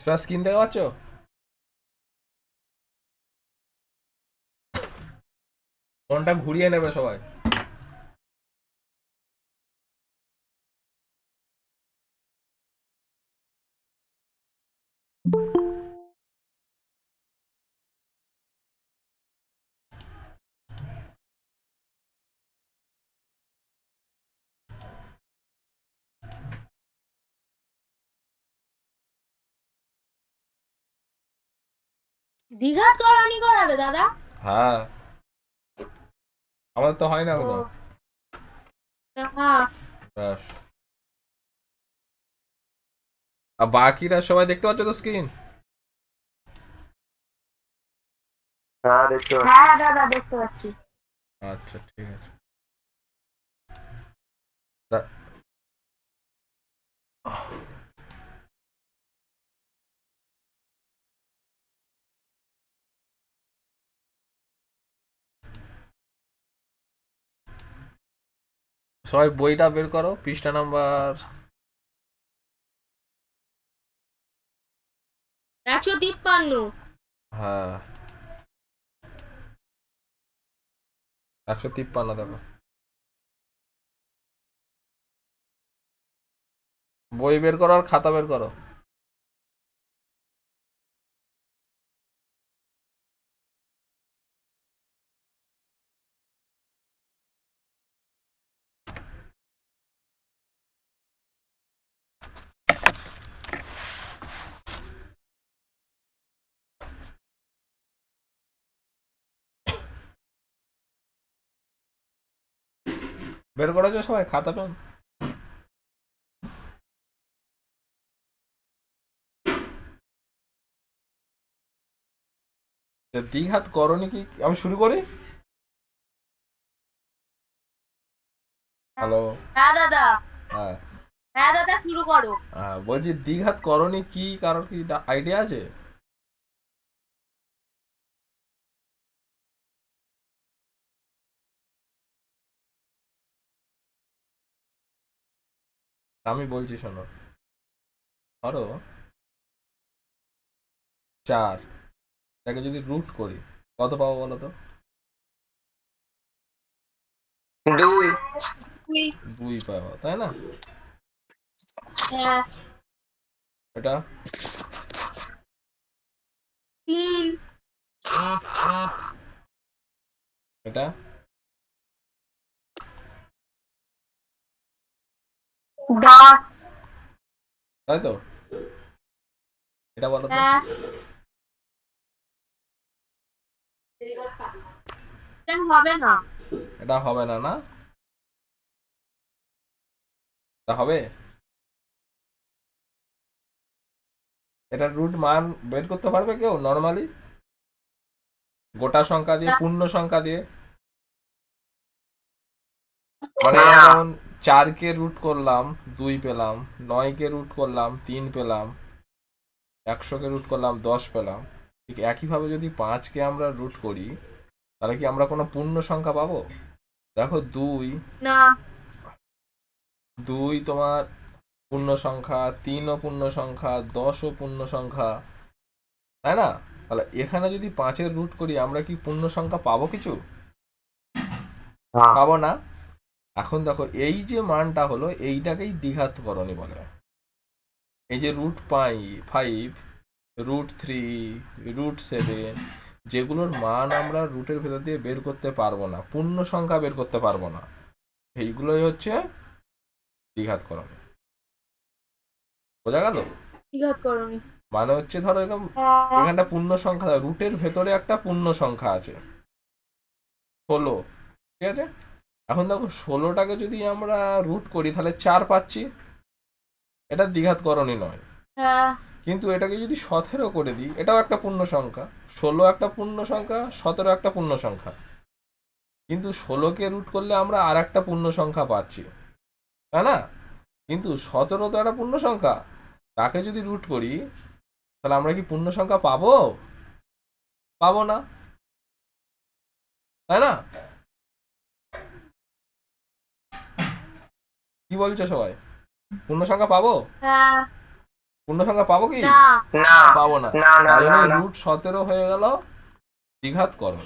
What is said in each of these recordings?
সবাই স্ক্রিন দেখতে পাচ্ছ? ফোনটা ঘুরিয়ে নেবে সবাই। দীঘাত তলানি করাবে দাদা? হ্যাঁ, আমাদের তো হয় না ও এখনো। হ্যাঁ। ব্যাস। আর বাকিরা সবাই দেখতে পাচ্ছ তো স্ক্রিন? হ্যাঁ দেখতে পাচ্ছি। হ্যাঁ দাদা দেখতে পাচ্ছি। আচ্ছা ঠিক আছে। তা- সবাই বইটা বের করো, পৃষ্ঠা নাম্বার 153। হ্যাঁ 153 দেখো। বই বের করো আর খাতা বের করো। বের করেছো সবাই খাতা পেন? দ্বিঘাত করনি কি? আমি শুরু করি। হ্যালো। হ্যাঁ দাদা। হ্যাঁ। হ্যাঁ দাদা শুরু করো। বলছি দ্বিঘাত করনি কি, কারোর কি আইডিয়া আছে? আমি বলছি শোনো। ধরো 4, এটাকে যদি রুট করি কত পাবো বলো তো? দুই। 2। 2 পাবো তাই না? হ্যাঁ। এটা 3। এটা 10। তাই তো? এটা বলো তো? হ্যাঁ। এটা হবে না। এটা হবে না না? এটা হবে? এটা রুট মান বের করতে পারবে কেউ নর্মালি? গোটা সংখ্যা দিয়ে, পূর্ণ সংখ্যা দিয়ে? মানে যেমন 4 কে রুট করলাম 2 পেলাম, 9 কে রুট করলাম 3 পেলাম, 100 কে রুট করলাম 10 পেলাম। ঠিক একইভাবে যদি 5 কে আমরা রুট করি তাহলে কি আমরা কোনো পূর্ণ সংখ্যা পাবো? দেখো 2, না। 2 তোমার পূর্ণ সংখ্যা, 3ও পূর্ণ সংখ্যা, 10ও পূর্ণ সংখ্যা, তাই না? তাহলে এখানে যদি 5-এর রুট করি আমরা কি পূর্ণ সংখ্যা পাবো কিছু? হ্যাঁ। পাবো না। এখন দেখো এই যে মানটা হলো এইটাকেই দ্বিঘাত করণী বলে। এই যে √5, √3, √7, যেগুলোর মান আমরা রুটের ভেতর দিয়ে বের করতে পারবো না, পূর্ণ সংখ্যা বের করতে পারবো না, এইগুলোই হচ্ছে দ্বিঘাত করণী। বোঝা গেল? দীঘাত করনি। মানে হচ্ছে ধরো এরকম হ্যাঁ। এখানটা পূর্ণ সংখ্যা, রুটের ভেতরে একটা পূর্ণ সংখ্যা আছে 16, ঠিক আছে? এখন দেখো 16টাকে যদি আমরা রুট করি তাহলে 4 পাচ্ছি, এটা দ্বিঘাত করণী নয়। হ্যাঁ। কিন্তু এটাকে যদি 17 করে দিই, এটাও একটা পূর্ণ সংখ্যা, 16 একটা পূর্ণ সংখ্যা, 17 একটা পূর্ণ সংখ্যা, কিন্তু 16কে রুট করলে আমরা আর একটা পূর্ণ সংখ্যা পাচ্ছি, তাই না? কিন্তু 17 তো একটা পূর্ণ সংখ্যা, তাকে যদি রুট করি তাহলে আমরা কি পূর্ণ সংখ্যা পাবো? পাবো না, তাই না? কি বলছো সবাই? পূর্ণ সংখ্যা পাবো? হ্যাঁ। পূর্ণ সংখ্যা পাবো কি? না। না পাবো না। না না তাই না জন্য না রুট 17 হয়ে গেল দ্বিঘাত করণ।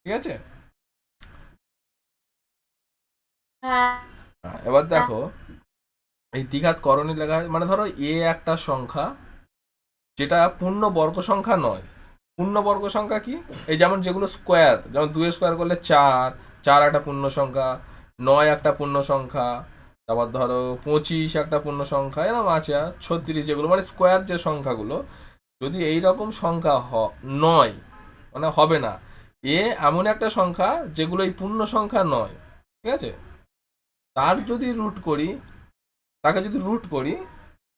ঠিক আছে? হ্যাঁ। এবার দেখো এই দ্বিঘাত করণী লেখা হয় মানে ধরো এ একটা সংখ্যা যেটা পূর্ণ বর্গ সংখ্যা নয়। পূর্ণ বর্গ সংখ্যা কি? এই যেমন যেগুলো স্কোয়ার, যেমন 2 স্কোয়ার করলে 4, 4 একটা পূর্ণ সংখ্যা, 9 একটা পূর্ণ সংখ্যা, তারপর ধরো 25 একটা পূর্ণ সংখ্যা, এরকম আছে 36, যেগুলো মানে স্কোয়ার যে সংখ্যাগুলো, যদি এই রকম সংখ্যা নয় মানে হবে না। এ এমন একটা সংখ্যা যেগুলো এই পূর্ণ সংখ্যা নয়। ঠিক আছে? তার যদি রুট করি, তাকে যদি রুট করি,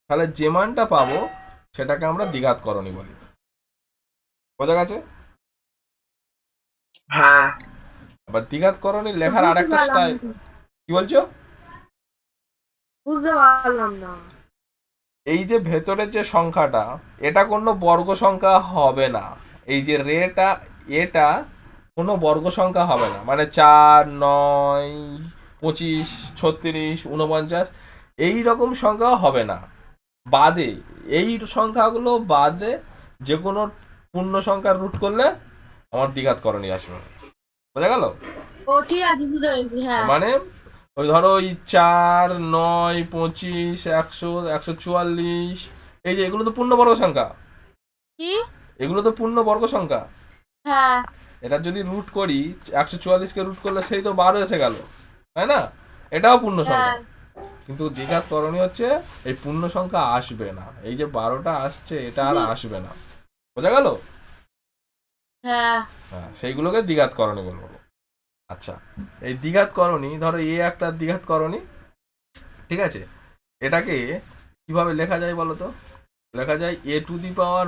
তাহলে যে মানটা পাবো সেটাকে আমরা দ্বিঘাত করণী বলি। বোঝা গেছে? হ্যাঁ আবার দ্বিঘাত করণী লেখার বুঝতে আরেকটা পারলাম স্টাইল। না। কি বলছো? বুঝতে পারলাম না। এই যে ভেতরের যে সংখ্যাটা, এটা কোনো বর্গ সংখ্যা হবে না। এই যে রেটা, এটা কোনো বর্গ সংখ্যা হবে না, মানে 4, 9, 25, 36, 49 এই রকম সংখ্যা হবে না। বাদে, এই সংখ্যাগুলো বাদে যে কোনো পূর্ণ সংখ্যার রুট করলে আমার দ্বিঘাত করণী আসবে। বোঝা গেল? ও ঠিক আছে, বুঝতে পেরেছি। হ্যাঁ। মানে ওই ধরো ওই 4, 9, 25, 100, 144, এই যে এগুলো তো পূর্ণবর্গ সংখ্যা। কি? এগুলো তো পূর্ণবর্গ সংখ্যা। হ্যাঁ। এটা যদি রুট করি, 144কে রুট করলে সেই তো 12 এসে গেল, তাই না? এটাও পূর্ণ সংখ্যা। হ্যাঁ। কিন্তু দ্বিঘাত করণী হচ্ছে এই পূর্ণ সংখ্যা আসবে না, এই যে 12টা আসছে এটা আর আসবে না। বোঝা গেল? হ্যাঁ। হ্যাঁ, সেইগুলোকে দ্বিঘাত করণী বলবো। আচ্ছা, এই দ্বিঘাত করণী, ধরো এ একটা দ্বিঘাত করণী। ঠিক আছে? এটাকে কিভাবে লেখা যায় বলো তো? লেখা যায় A to the power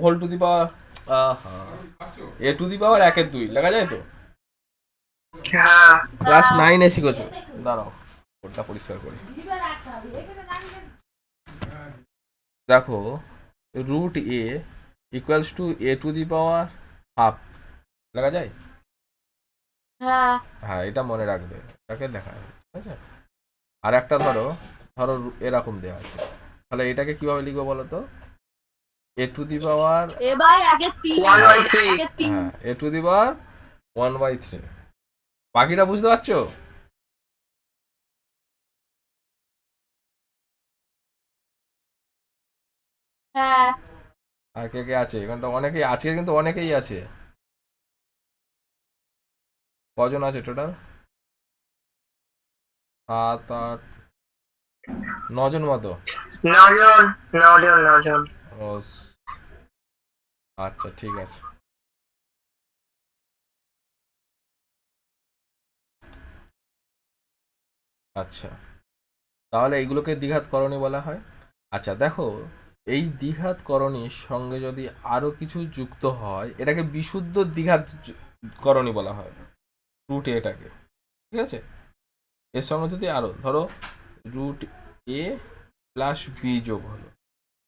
whole to the power A to the power 1/2 লেখা যায় তো? হ্যাঁ ক্লাস 9-এ শিখেছো। দাঁড়াও ওটা পরিষ্কার করি। দেখো root a equals to a to the power half লেখা যায়। হ্যাঁ। হ্যাঁ, এটা মনে রাখবে, এটাকে লেখা হয়। ঠিক আছে? আর একটা ধরো, ধরো এরকম দেওয়া আছে, তাহলে এটাকে কিভাবে লিখবো বলো তো? এ টু দি পাওয়ার, এবার আগে 1/3 হ্যাঁ, এ টু দি পাওয়ার 1/3। বাকিটা বুঝতে পারছো? হ্যাঁ। আর কে কে আছে এখানটা? অনেকেই আজকে কিন্তু অনেকেই আছে। কজন আছে টোটাল? 7, 8, 9 জন মতো। 9 জন 9 জন ও, আচ্ছা ঠিক আছে। আচ্ছা, তাহলে এইগুলোকে দ্বিঘাত করণী বলা হয়। আচ্ছা দেখো, এই দ্বিঘাত করণীর সঙ্গে যদি আরো কিছু যুক্ত হয়, এটাকে বিশুদ্ধ দ্বিঘাত করণী বলা হয়, রুট এটাকে। ঠিক আছে? এর সঙ্গে যদি আরো ধরো রুট এ প্লাস বি যোগ হলো,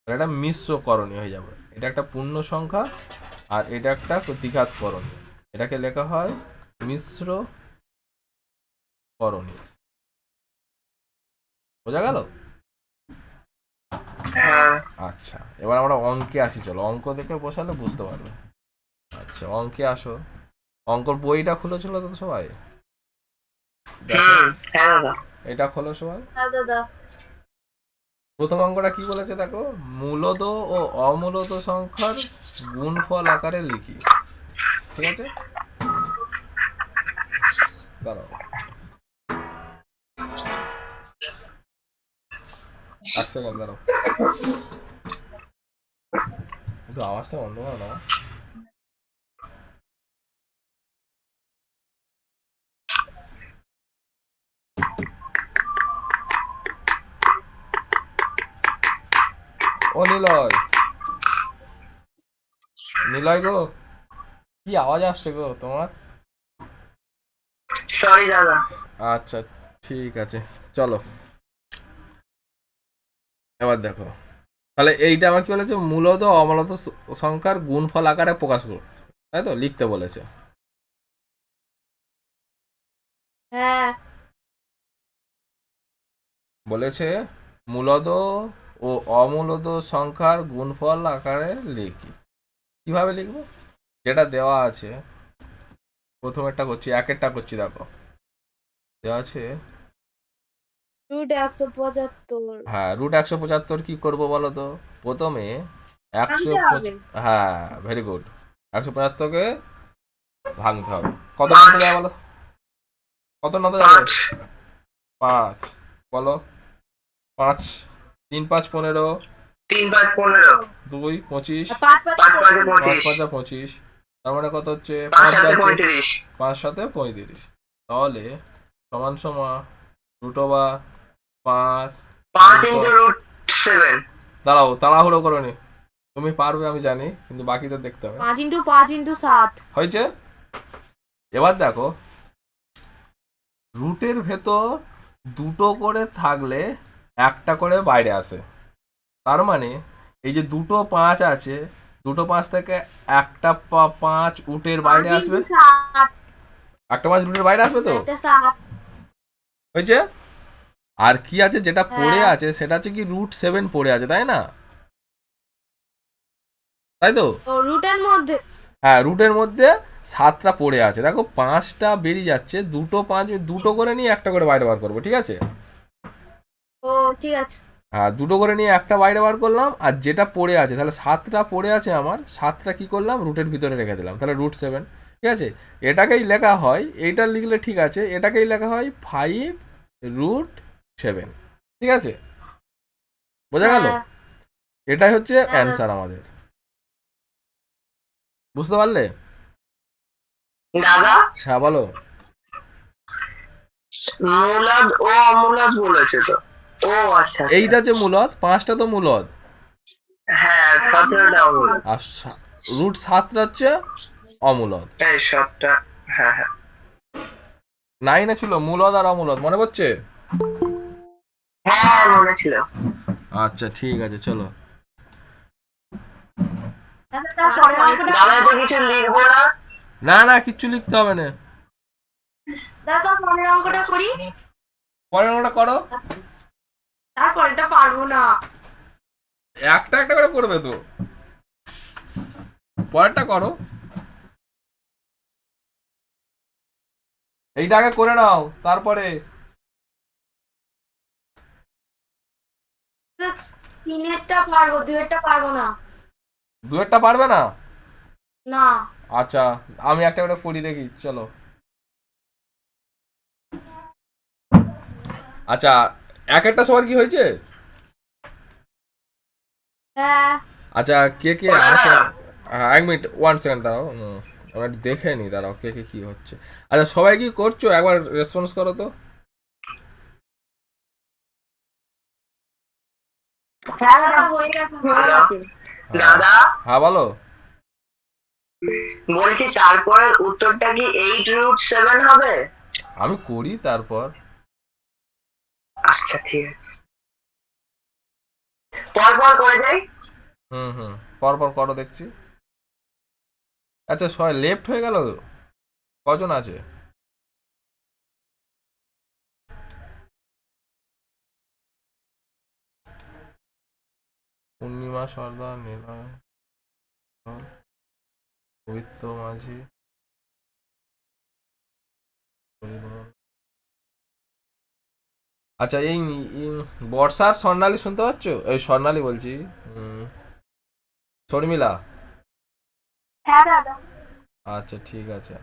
তাহলে এটা মিশ্র করণী হয়ে যাবে। এটা একটা পূর্ণ সংখ্যা আর এটা একটা দ্বিঘাত করণী, এটাকে লেখা হয় মিশ্র করণী। বোঝা গেল? হ্যাঁ আচ্ছা, এবার আমরা অঙ্কে আসি, চলো অঙ্ক দেখে বসালে বুঝতে পারবে। আচ্ছা, অঙ্কে আসো। অঙ্কর বইটা খুলেছিল তো সবাই? দেখো, হ্যাঁ দাদা এটা খোলো সবাই। হ্যাঁ দাদা। প্রথম অঙ্কটা কি বলেছে দেখো, মূলদ ও অমূলদ সংখ্যার গুণফল আকারে লিখি। ঠিক আছে? দাঁড়াও 1 সেকেন্ড, দাঁড়াও একটু আওয়াজটা বন্ধ করো না। ও নিলয়, নিলয় গো, কি আওয়াজ আসছে গো তোমার? সরি দাদা আচ্ছা ঠিক আছে, চলো এবার দেখো, তাহলে এইটা আমার কি বলেছে, মূলত অমূলত সংখ্যার গুণফল আকারে প্রকাশ করো, তাই তো লিখতে বলেছে। হ্যাঁ। বলেছে মূলদ ও অমূলত সংখ্যার গুণফল আকারে লিখি। কিভাবে লিখবো? যেটা দেওয়া আছে, প্রথমেরটা করছি, একেরটা করছি, দেখো দেওয়া আছে রুট 175। হ্যাঁ রুট 175 কি করবো বলো তো? প্রথমে একশো ভাঙতে হবে। হ্যাঁ ভেরি গুড, 175কে ভাঙতে হবে। কত নামতে যায় বলো? কত নামতে যাবে? 5। বলো 5 3 5 15, 3 5 15, 2 25, 5 5 5 5 5 25, 5 25, তার মানে কত হচ্ছে? 5 5 7 যাচ্ছে, 35, 5 7 35। তাহলে সমান সমান রুট ওভার 5 5 into root 7। দাঁড়াও, তাড়াহুড়ো করো নি, তুমি পারবে আমি জানি, কিন্তু বাকিদের দেখতে হবে। 5 × 5 × 7। হয়েছে? এবার দেখো, রুটের ভেতর দুটো করে থাকলে একটা করে বাইরে আসে। তার মানে এই যে দুটো 5 আছে, দুটো 5 থেকে একটা 5 রুটের বাইরে 5 আসবে, × 7। একটা 5 রুটের বাইরে আসবে তো। এটা 7। হয়েছে? আর কি আছে যেটা পড়ে হ্যাঁ। আছে, সেটা হচ্ছে কি রুট 7 পড়ে আছে, তাই না? তাই তো? ও রুটের মধ্যে। হ্যাঁ রুটের মধ্যে 7টা পড়ে আছে, দেখো 5টা বেরিয়ে যাচ্ছে, দুটো 5 দুটো করে নিয়ে একটা করে বাইরে বার করবো, ঠিক আছে? ও ঠিক আছে। হ্যাঁ দুটো করে নিয়ে একটা বাইরে বার করলাম, আর যেটা পড়ে আছে, তাহলে 7টা পড়ে আছে আমার, 7টা কি করলাম? রুটের ভিতরে রেখে দিলাম, তাহলে রুট 7। ঠিক আছে? এটাকেই লেখা হয়, এইটা লিখলে ঠিক আছে, এটাকেই লেখা হয় 5 রুট 7। ঠিক আছে? বোঝা গেল? হ্যাঁ। এটাই হচ্ছে হ্যাঁ। অ্যান্সার আমাদের। বুঝতে পারলে? দাদা, হ্যাঁ বলো। মূলদ ও অমূলদ বলেছে তো। ও আচ্ছা আচ্ছা। এইটা যে মূলদ, 5টা তো মূলদ, হ্যাঁ 17টা অমূলদ। আর রুট 7টা হচ্ছে অমূলদ। এই 7টা। হ্যাঁ হ্যাঁ 9-এ ছিল মূলদ আর অমূলদ, মনে পড়ছে? হ্যাঁ মনে ছিল। আচ্ছা ঠিক আছে, চলো। দাদা পরের অঙ্কটা দাদা তো কিছু লিখবো না। না না কিচ্ছু লিখতে হবে না, দাদা পরের অঙ্কটা করি। পরের অঙ্কটা করো। তারপর এটা পারবো না। একটা একটা করে করবে তো, পরেরটা করো, এইটা আগে করে নাও তারপরে। 3-এরটা পারবো, 2-এরটা পারবো না। দুয়েরটা পারবে না? না। আচ্ছা আমি একটা করে করি দেখি, চলো। আচ্ছা এক একটা সবার কি হয়েছে? হ্যাঁ। আচ্ছা কে কে আসে? হ্যাঁ 1 মিনিট, 1 সেকেন্ড দাঁড়াও, আমরা একটু দেখে নি, দাঁড়াও কে কে কি হচ্ছে। আচ্ছা সবাই কি করছো, একবার রেসপন্স করো তো। হ্যাঁ দাদা হয়ে গেছে, হয়ে গেছে। দাদা হ্যাঁ বলো। বলছি তারপরের উত্তরটা কি 8 রুট 7 হবে? আমি করি তারপর। আচ্ছা ঠিক আছে, পরপর করে যাই। হুম পর পর করো দেখছি। আচ্ছা সবাই লেফট হয়ে গেল, কজন আছে? পূর্ণিমা সর্দার, নিলয়, পবিত্র মাঝি, হরিবল। আচ্ছা এই বর্ষার স্বর্ণালী শুনতে পাচ্ছ? এই স্বর্ণালী বলছি, শর্মিলা। হ্যাঁ দাদা। আচ্ছা ঠিক আছে।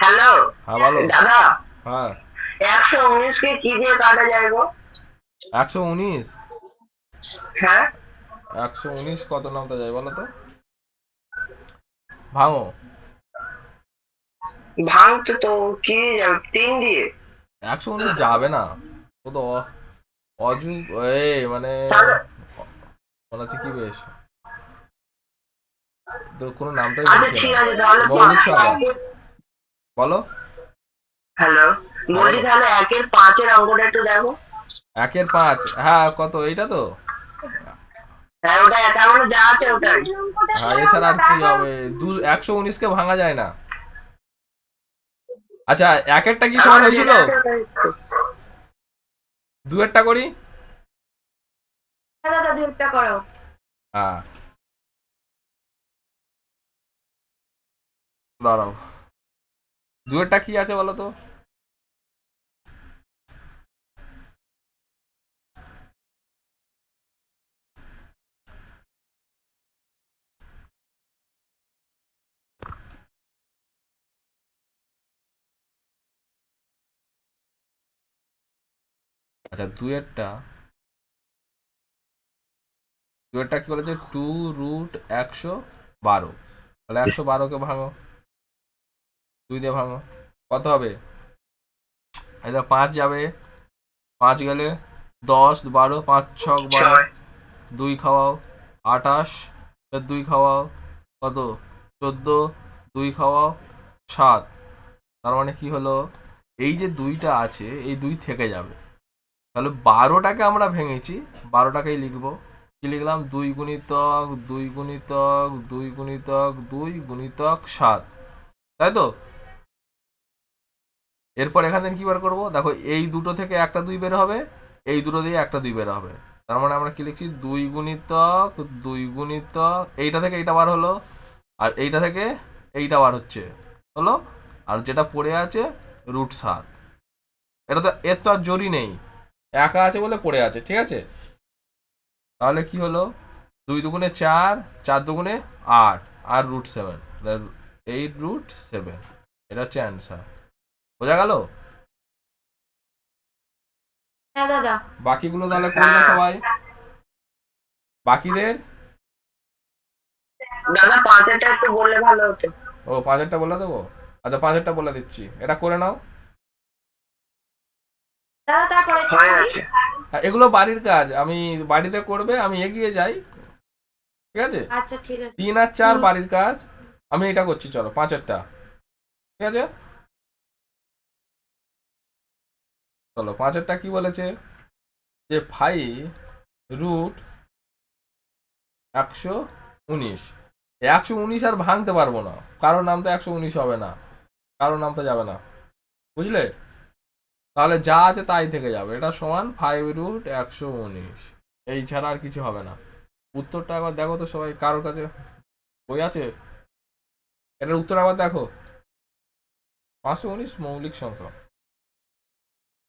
হ্যালো হ্যাঁ বলো। দাদা, হ্যাঁ 119 কে কি দিয়ে কাটা যায় গো? 119, হ্যাঁ 119 কত নামতে যায় বলো তো? ভাঙো। ভাঙতে তো কি দিয়ে যাবে? 3 দিয়ে। 119 যাবে না, ও তো অযুগ মানে তাহলে মনে হচ্ছে কি বেশ, তো কোনো নামটাই আচ্ছা বলছে ঠিক না। আছে তাহলে মৌলিক সংখ্যা বলো। হ্যালো, হ্যাঁ বলছি বলো। তাহলে 1-5 অঙ্কটা একটু দেখো। 1-5, হ্যাঁ কত এইটা তো? হ্যাঁ ওটা তার মানে যা আছে ওটাই। হ্যাঁ এছাড়া আর কি হবে? 119 কে ভাঙা যায় না। আচ্ছা, একেরটা কি তার সমান মানে হয়েছিল? যেটা আছে ওটাই তো। দুয়েরটা করি। হ্যাঁ দাদা, 2টা করো। হ্যাঁ দাঁড়াও, দুয়েরটা কি আছে বলো তো? আচ্ছা দুয়েরটা কি বলেছে? 2√112, তাহলে 112কে ভাঙো, 2 দিয়ে ভাঙো, কত হবে? এটা 5 যাবে, 5 গেলে 10, 12, 5 ছক 12, ছয় 2 খাওয়াও 28, 2 খাওয়াও কত? 14, 2 খাওয়াও 7। তার মানে কি হলো, এই যে 2টা আছে এই 2 থেকে যাবে, তাহলে 12টাকে আমরা ভেঙেছি, 12টাকেই লিখবো। কি লিখলাম? 2 গুণিতক 2 গুণিতক 2 গুণিতক 2 গুণিতক 7, তাই তো? এরপর এখান থেকে কি বার করবো? দেখো এই দুটো থেকে একটা 2 বের হবে, এই দুটো দিয়ে একটা 2 বের হবে, তার মানে আমরা কি লিখছি? 2 গুণিতক 2 গুণিতক এইটা থেকে এইটা বার হলো, আর এইটা থেকে এইটা বার হচ্ছে, হলো। আর যেটা পড়ে আছে √7, এটা তো এর তো আর জোরই নেই, একা আছে বলে পড়ে আছে, ঠিক আছে? তাহলে কি হলো? 2 দুগুণে 4, 4 দুগুণে 8, আর √7, 8√7, এটা হচ্ছে অ্যান্সার। বোঝা গেল? হ্যাঁ দাদা। বাকিগুলো তাহলে করবে হ্যাঁ সবাই, বাকিদের। দাদা 5-এরটা একটু বললে ভালো হতো। ও 5-এরটা বলে দেবো, আচ্ছা 5-এরটা বলে দিচ্ছি, এটা করে নাও। দাদা তারপরে হয়ে আছে। আর এগুলো বাড়ির কাজ, আমি বাড়িতে করবে, আমি এগিয়ে যাই, ঠিক আছে? আচ্ছা ঠিক আছে। 3 আর 4 বাড়ির কাজ, আমি এটা করছি, চলো 5-এরটা, ঠিক আছে? চলো 5-এরটা কি বলেছে? যে 5√119, 119 আর ভাঙতে পারবো না, কারোর নাম তো 119 হবে না, কারোর নাম তো যাবে না, বুঝলে? তাহলে যা আছে তাই থেকে যাবে, এটা সমান 5√119, এই ছাড়া আর কিছু হবে না। উত্তরটা একবার দেখো তো সবাই, কারোর কাছে বই আছে? এটার উত্তর আবার দেখো, 519 মৌলিক সংখ্যা,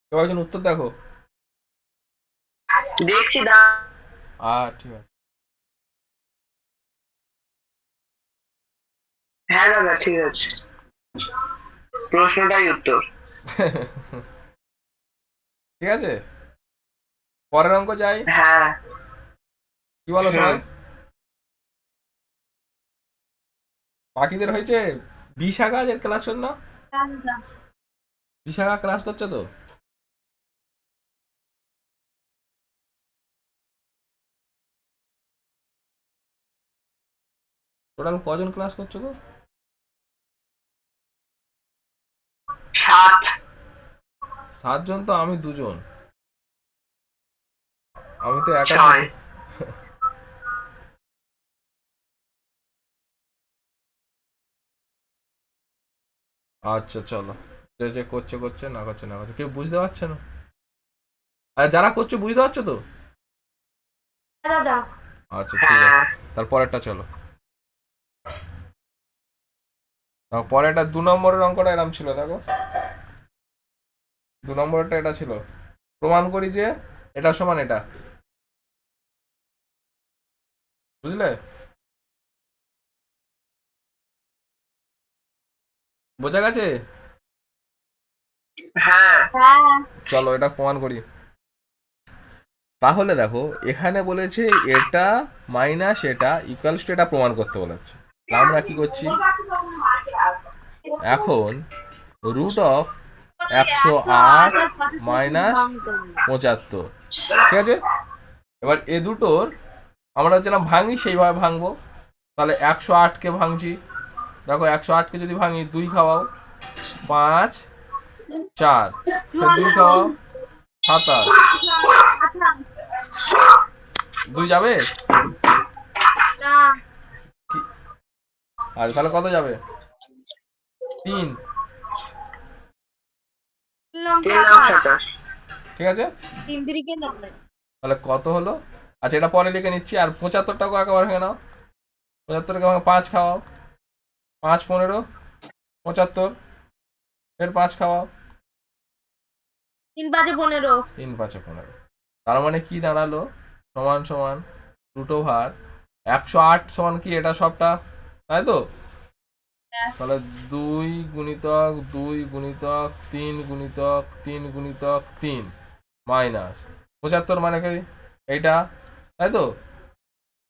কেউ একজন উত্তর দেখো। দেখছি দা। ঠিক আছে। হ্যাঁ দাদা ঠিক আছে, প্রশ্নটাই উত্তর। ঠিক আছে, পরের অঙ্ক যাই, হ্যাঁ কি বলো সবাই? হুম। বাকিদের হয়েছে? বিশাখা আজের ক্লাস কর না? হ্যাঁ দাদা। বিশাখা ক্লাস করছে তো? টোটাল কজন ক্লাস করছো তো? 7। 7 জন তো, আমি 2 জন, আমি তো একা 6। আচ্ছা চলো, যে যে করছে করছে, না করছে না করছে, কেউ বুঝতে পারছে না, আর যারা করছো বুঝতে পারছো তো? হ্যাঁ দাদা। আচ্ছা ঠিক আছে, হ্যাঁ তারপরেরটা চলো। পরেরটা 2 নম্বরের অঙ্কটা এরম ছিল, দেখো 2 নম্বরটা এটা ছিল, প্রমাণ করি যে এটা সমান এটা, বুঝলে? বোঝা গেছে? হ্যাঁ হ্যাঁ। চলো এটা প্রমাণ করি। তাহলে দেখো এখানে বলেছে এটা মাইনাস এটা ইকুয়ালস টু এটা প্রমাণ করতে বলেছে, আমরা কি করছি? এখন √1 108 মাইনাস 75, ঠিক আছে। এবার এ দুটোর আমরা যেন ভাঙি সেইভাবে ভাঙবো। তাহলে 108কে ভাঙছি, দেখো 108কে যদি ভাঙি 2 খাওয়াও 5 4, 2 খাওয়াও 27, 2 যাবে, না আর তাহলে কত যাবে 3, 3,27,000। ঠিক আছে। 3 তাহলে কত হলো, আচ্ছা এটা পরে লিখে নিচ্ছি। আর 75টাকে একেবারে ভেঙে নাও, 75কে ভাঙে 5 খাওয়াও, 5 15 75, এর 5 খাওয়াও, 3 5 15 3 5 15। তার মানে কি দাঁড়ালো, সমান সমান রুট ওভার 108 সমান কি এটা সবটা, তাই তো। তাহলে 2 গুণিতক 2 গুণিতক 3 গুণিতক 3 গুণিতক 3 মাইনাস 75 মানে কি এইটা, তাই তো।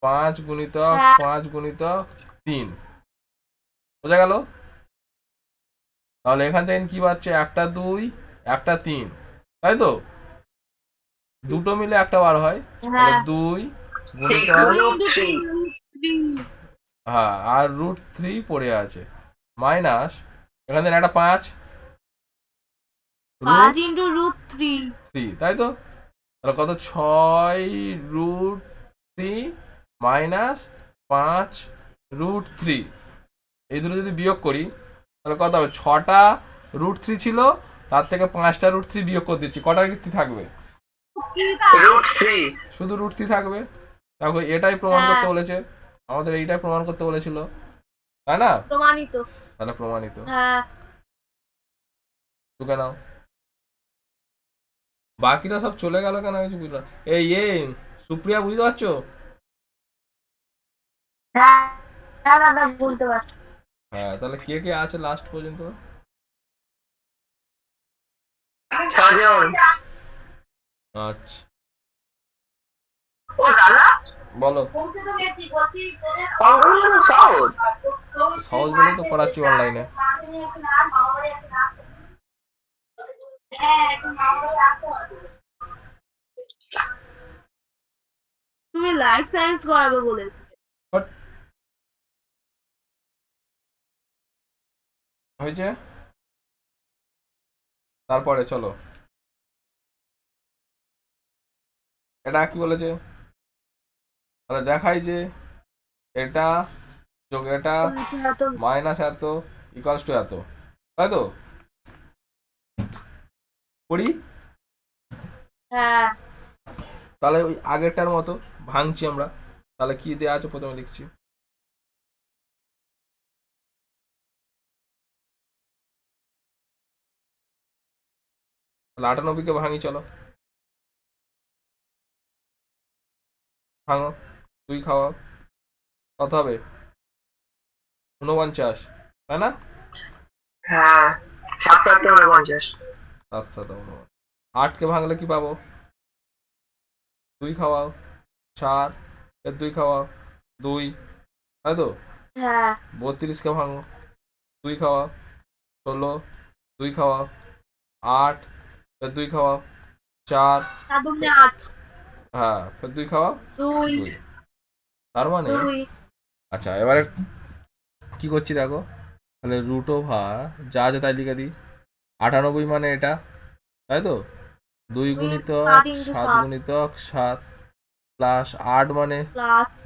5 গুণিতক 5 গুণিতক 3, বোঝা গেল। তাহলে এখান থেকে কি পাচ্ছে, একটা 2 একটা 3, তাই তো। দুটো মিলে একটা বার হয়, তাহলে 2 গুণিতক, হ্যাঁ, আর √3 পড়ে আছে মাইনাস এখানে একটা 5 5 into √3, তাই তো। তাহলে কত, 6 √3 মাইনাস 5 √3, এই দুটো যদি বিয়োগ করি তাহলে কত হবে, 6টা √3 ছিল, তার থেকে 5টা √3 বিয়োগ করে দিচ্ছি, কটা √3 থাকবে, শুধু √3 থাকবে। দেখো এটাই প্রমাণ করতে বলেছে, আমাদের এইটাই প্রমাণ করতে বলেছিল, তাই না। প্রমাণিত, তাহলে প্রমাণিত, হ্যাঁ। তুই নাও। বাকিটা সব চলে গেল কেন কিছু বুঝলাম। এই সুপ্রিয়া বুঝতে পারছো, হ্যাঁ দাদা বলতে পারছি। হ্যাঁ। তাহলে কে কে আছে লাস্ট পর্যন্ত, 6 জন। আচ্ছা ও দাদা, বলো। অঙ্কগুলো তো সহজ। সহজ বলেই তো করাচ্ছি অনলাইনে। তুমি লাইফ সায়েন্স করাবে বলেছো। হয়েছে, তারপরে চলো, এটা কি বলেছে, তাহলে দেখাই যে এটা যোগ এটা মাইনাস এত ইকুয়ালস টু এত, তাই তো। করি, হ্যাঁ তাহলে ওই আগেরটার মতো ভাঙছি আমরা। তাহলে কি দেওয়া আছে প্রথমে লিখছি, তাহলে 98কে ভাঙি, চলো ভাঙো, 2 খাওয়াও, কত হবে 49, তাই না। হ্যাঁ, 7 7 7 8কে ভাঙলে কি পাবো, 2 খাওয়াও 4, এর 2 খাওয়াও 2, তাই তো। হ্যাঁ 32কে ভাঙো, 2 খাওয়াও 16, 2 খাওয়াও 8, এর 2 খাওয়াও 4, 8 হ্যাঁ, ফের 2 খাওয়াও 2 2। তার মানে 2 আচ্ছা এবারে কি করছি দেখো, তাহলে রুট ওভার যা আছে তাই লিখে দিই। 98 মানে এটা, তাই তো। 2 গুণিতক 7 গুণিতক 7 প্লাস 8 মানে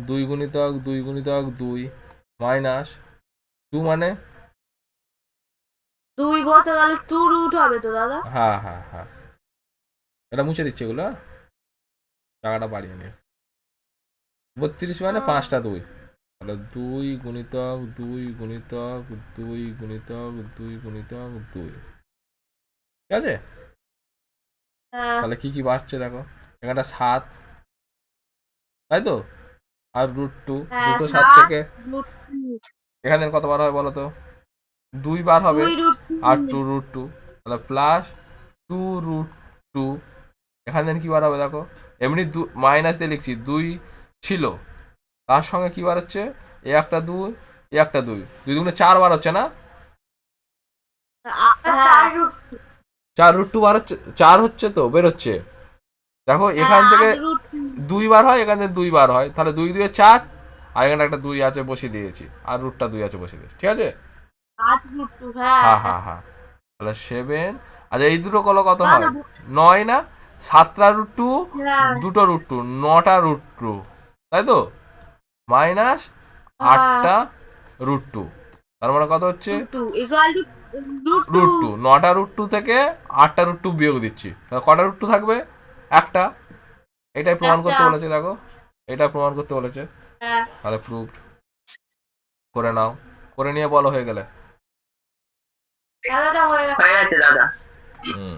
2 গুণিতক 2 গুণিতক 2 মাইনাস 2 মানে 2 বসে গেলে 2 রুট হবে তো দাদা। হ্যাঁ হ্যাঁ হ্যাঁ, এটা মুছে দিচ্ছে এগুলো, টাকাটা বাড়িয়ে নিয়ে 32 মানে 5টা 2, তাহলে 2 গুণিতক 2 গুণিতক 2 গুণিতক 2 গুণিতক 2, ঠিক আছে। হ্যাঁ তাহলে কি কি বাড়ছে দেখো, এখানটা 7, তাই তো, আর √2, দুটো 7 থেকে এখানে কত বার হয় বলো তো, 2 বার হবে, 2 রুট আর 2 √2, তাহলে প্লাস 2 √2, এখানে কি বার হবে দেখো, এমনি মাইনাস দিয়ে লিখছি, 2 ছিল, তার সঙ্গে কি বার হচ্ছে, এ একটা 2 এ একটা 2, 2 দুগুণে 4 বার হচ্ছে না, 4√2 বার হচ্ছে, 4 হচ্ছে তো বেরোচ্ছে। দেখো এখান থেকে 2 বার হয়, এখান থেকে 2 বার হয়, তাহলে 2 2 4, আর এখানে একটা 2 আছে বসিয়ে দিয়েছি, আর রুটটা 2 আছে বসিয়ে দিয়েছি, ঠিক আছে। 8√2 হ্যাঁ হ্যাঁ হ্যাঁ হ্যাঁ, তাহলে 7। আচ্ছা এই দুটো কত কত হয়? 9 না? 7টা√2, হ্যাঁ দুটো √2, 9টা√2, তাই তো, মাইনাস 8টা√2, তার মানে কত হচ্ছে? √2 ইকুয়াল টু √2, 9টা√2 থেকে 8টা√2 বিয়োগ দিচ্ছি, তাহলে কটা √2 থাকবে? একটা। এটাই প্রমাণ করতে একটা। বলেছে, দেখো এটা প্রমাণ করতে বলেছে, হ্যাঁ তাহলে প্রুফ করে নাও, করে নিয়ে বলো হয়ে গেলে। দাদা হয়ে গেছে। হয়ে গেছে দাদা। হুম,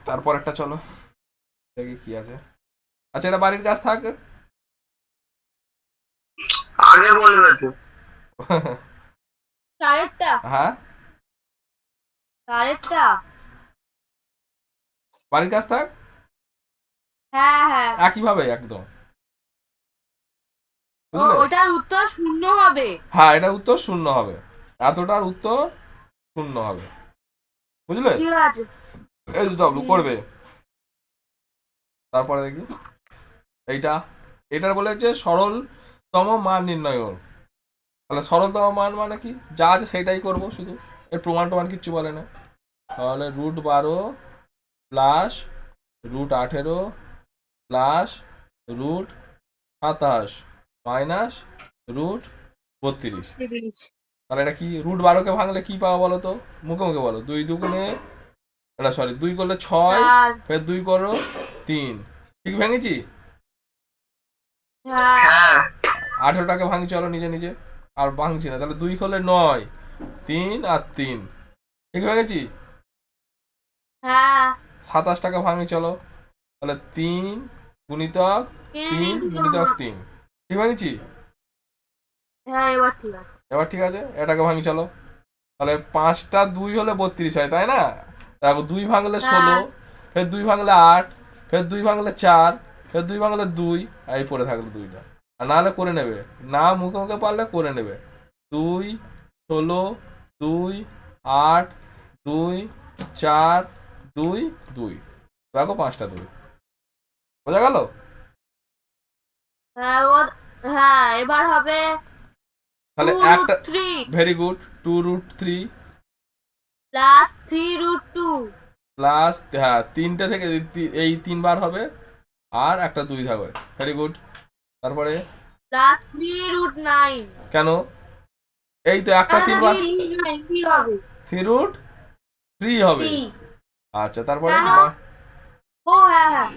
তারপর একটা চলো দেখি কি আছে। আচ্ছা এটা বাড়ির কাজ থাক। আগে বলবে তো। চারেরটা হ্যাঁ চারেরটা বাড়ির কাজ থাক, হ্যাঁ হ্যাঁ একইভাবে একদম, ও বুঝলে? ওটার উত্তর 0 হবে। হ্যাঁ এটা উত্তর 0 হবে, এতটার উত্তর 0 হবে, বুঝলে? ঠিক আছে। SW করবে। তারপরে দেখি এইটা, এটার বলেছে সরলতম মান নির্ণয় করো। তাহলে সরলতম মান মানে কি, যা আছে সেটাই করবো, শুধু এর প্রমাণ টমান কিচ্ছু বলে না। তাহলে √12 প্লাস √18 প্লাস √27 মাইনাস √32। তাহলে এটা কি, √12কে ভাঙলে কি পাবো বলো তো, মুখে মুখে বলো। 2 দুগুণে, এটা সরি 2 করলে 6, চার ফের 2 করো 3, ঠিক ভেঙেছি? হ্যাঁ হ্যাঁ 18টাকে ভাঙি চলো নিজে নিজে, আর ভাঙছি না, তাহলে 2 করলে 9, 3 আর 3, ঠিক ভেঙেছি? হ্যাঁ 27টাকে ভাঙি চলো, তাহলে 3 গুণিতক 3 গুণিতক 3, ঠিক ভেঙেছি? হ্যাঁ এবার ঠিক আছে। এবার ঠিক আছে, এটাকে ভাঙি চলো, তাহলে 5টা 2 হলে 32 হয়, তাই না? দেখো 2 ভাঙলে 16, ফের 2 ভাঙলে 8, ফের 2 ভাঙলে 4, ফের 2 ভাঙলে 2, এই পড়ে থাকলো 2টা। আর না হলে করে নেবে, না মুখে মুখে পারলে করে নেবে। 2 16 2 8 2 4 2 2, দেখো 5টা 2, বোঝা গেল? হ্যাঁ হ্যাঁ এবার হবে তাহলে একটা 2√3 ভেরি গুড, 2√3 প্লাস 3√2 প্লাস, হ্যাঁ 3টে থেকে এই 3 বার হবে, আর একটা 2 থাকবে, ভেরি গুড। তারপরে প্লাস 3√9 কেন, এই তো একটা 3 বার, কি হবে 3√3 হবে। 3 আচ্ছা তারপরে কেন? ও হ্যাঁ হ্যাঁ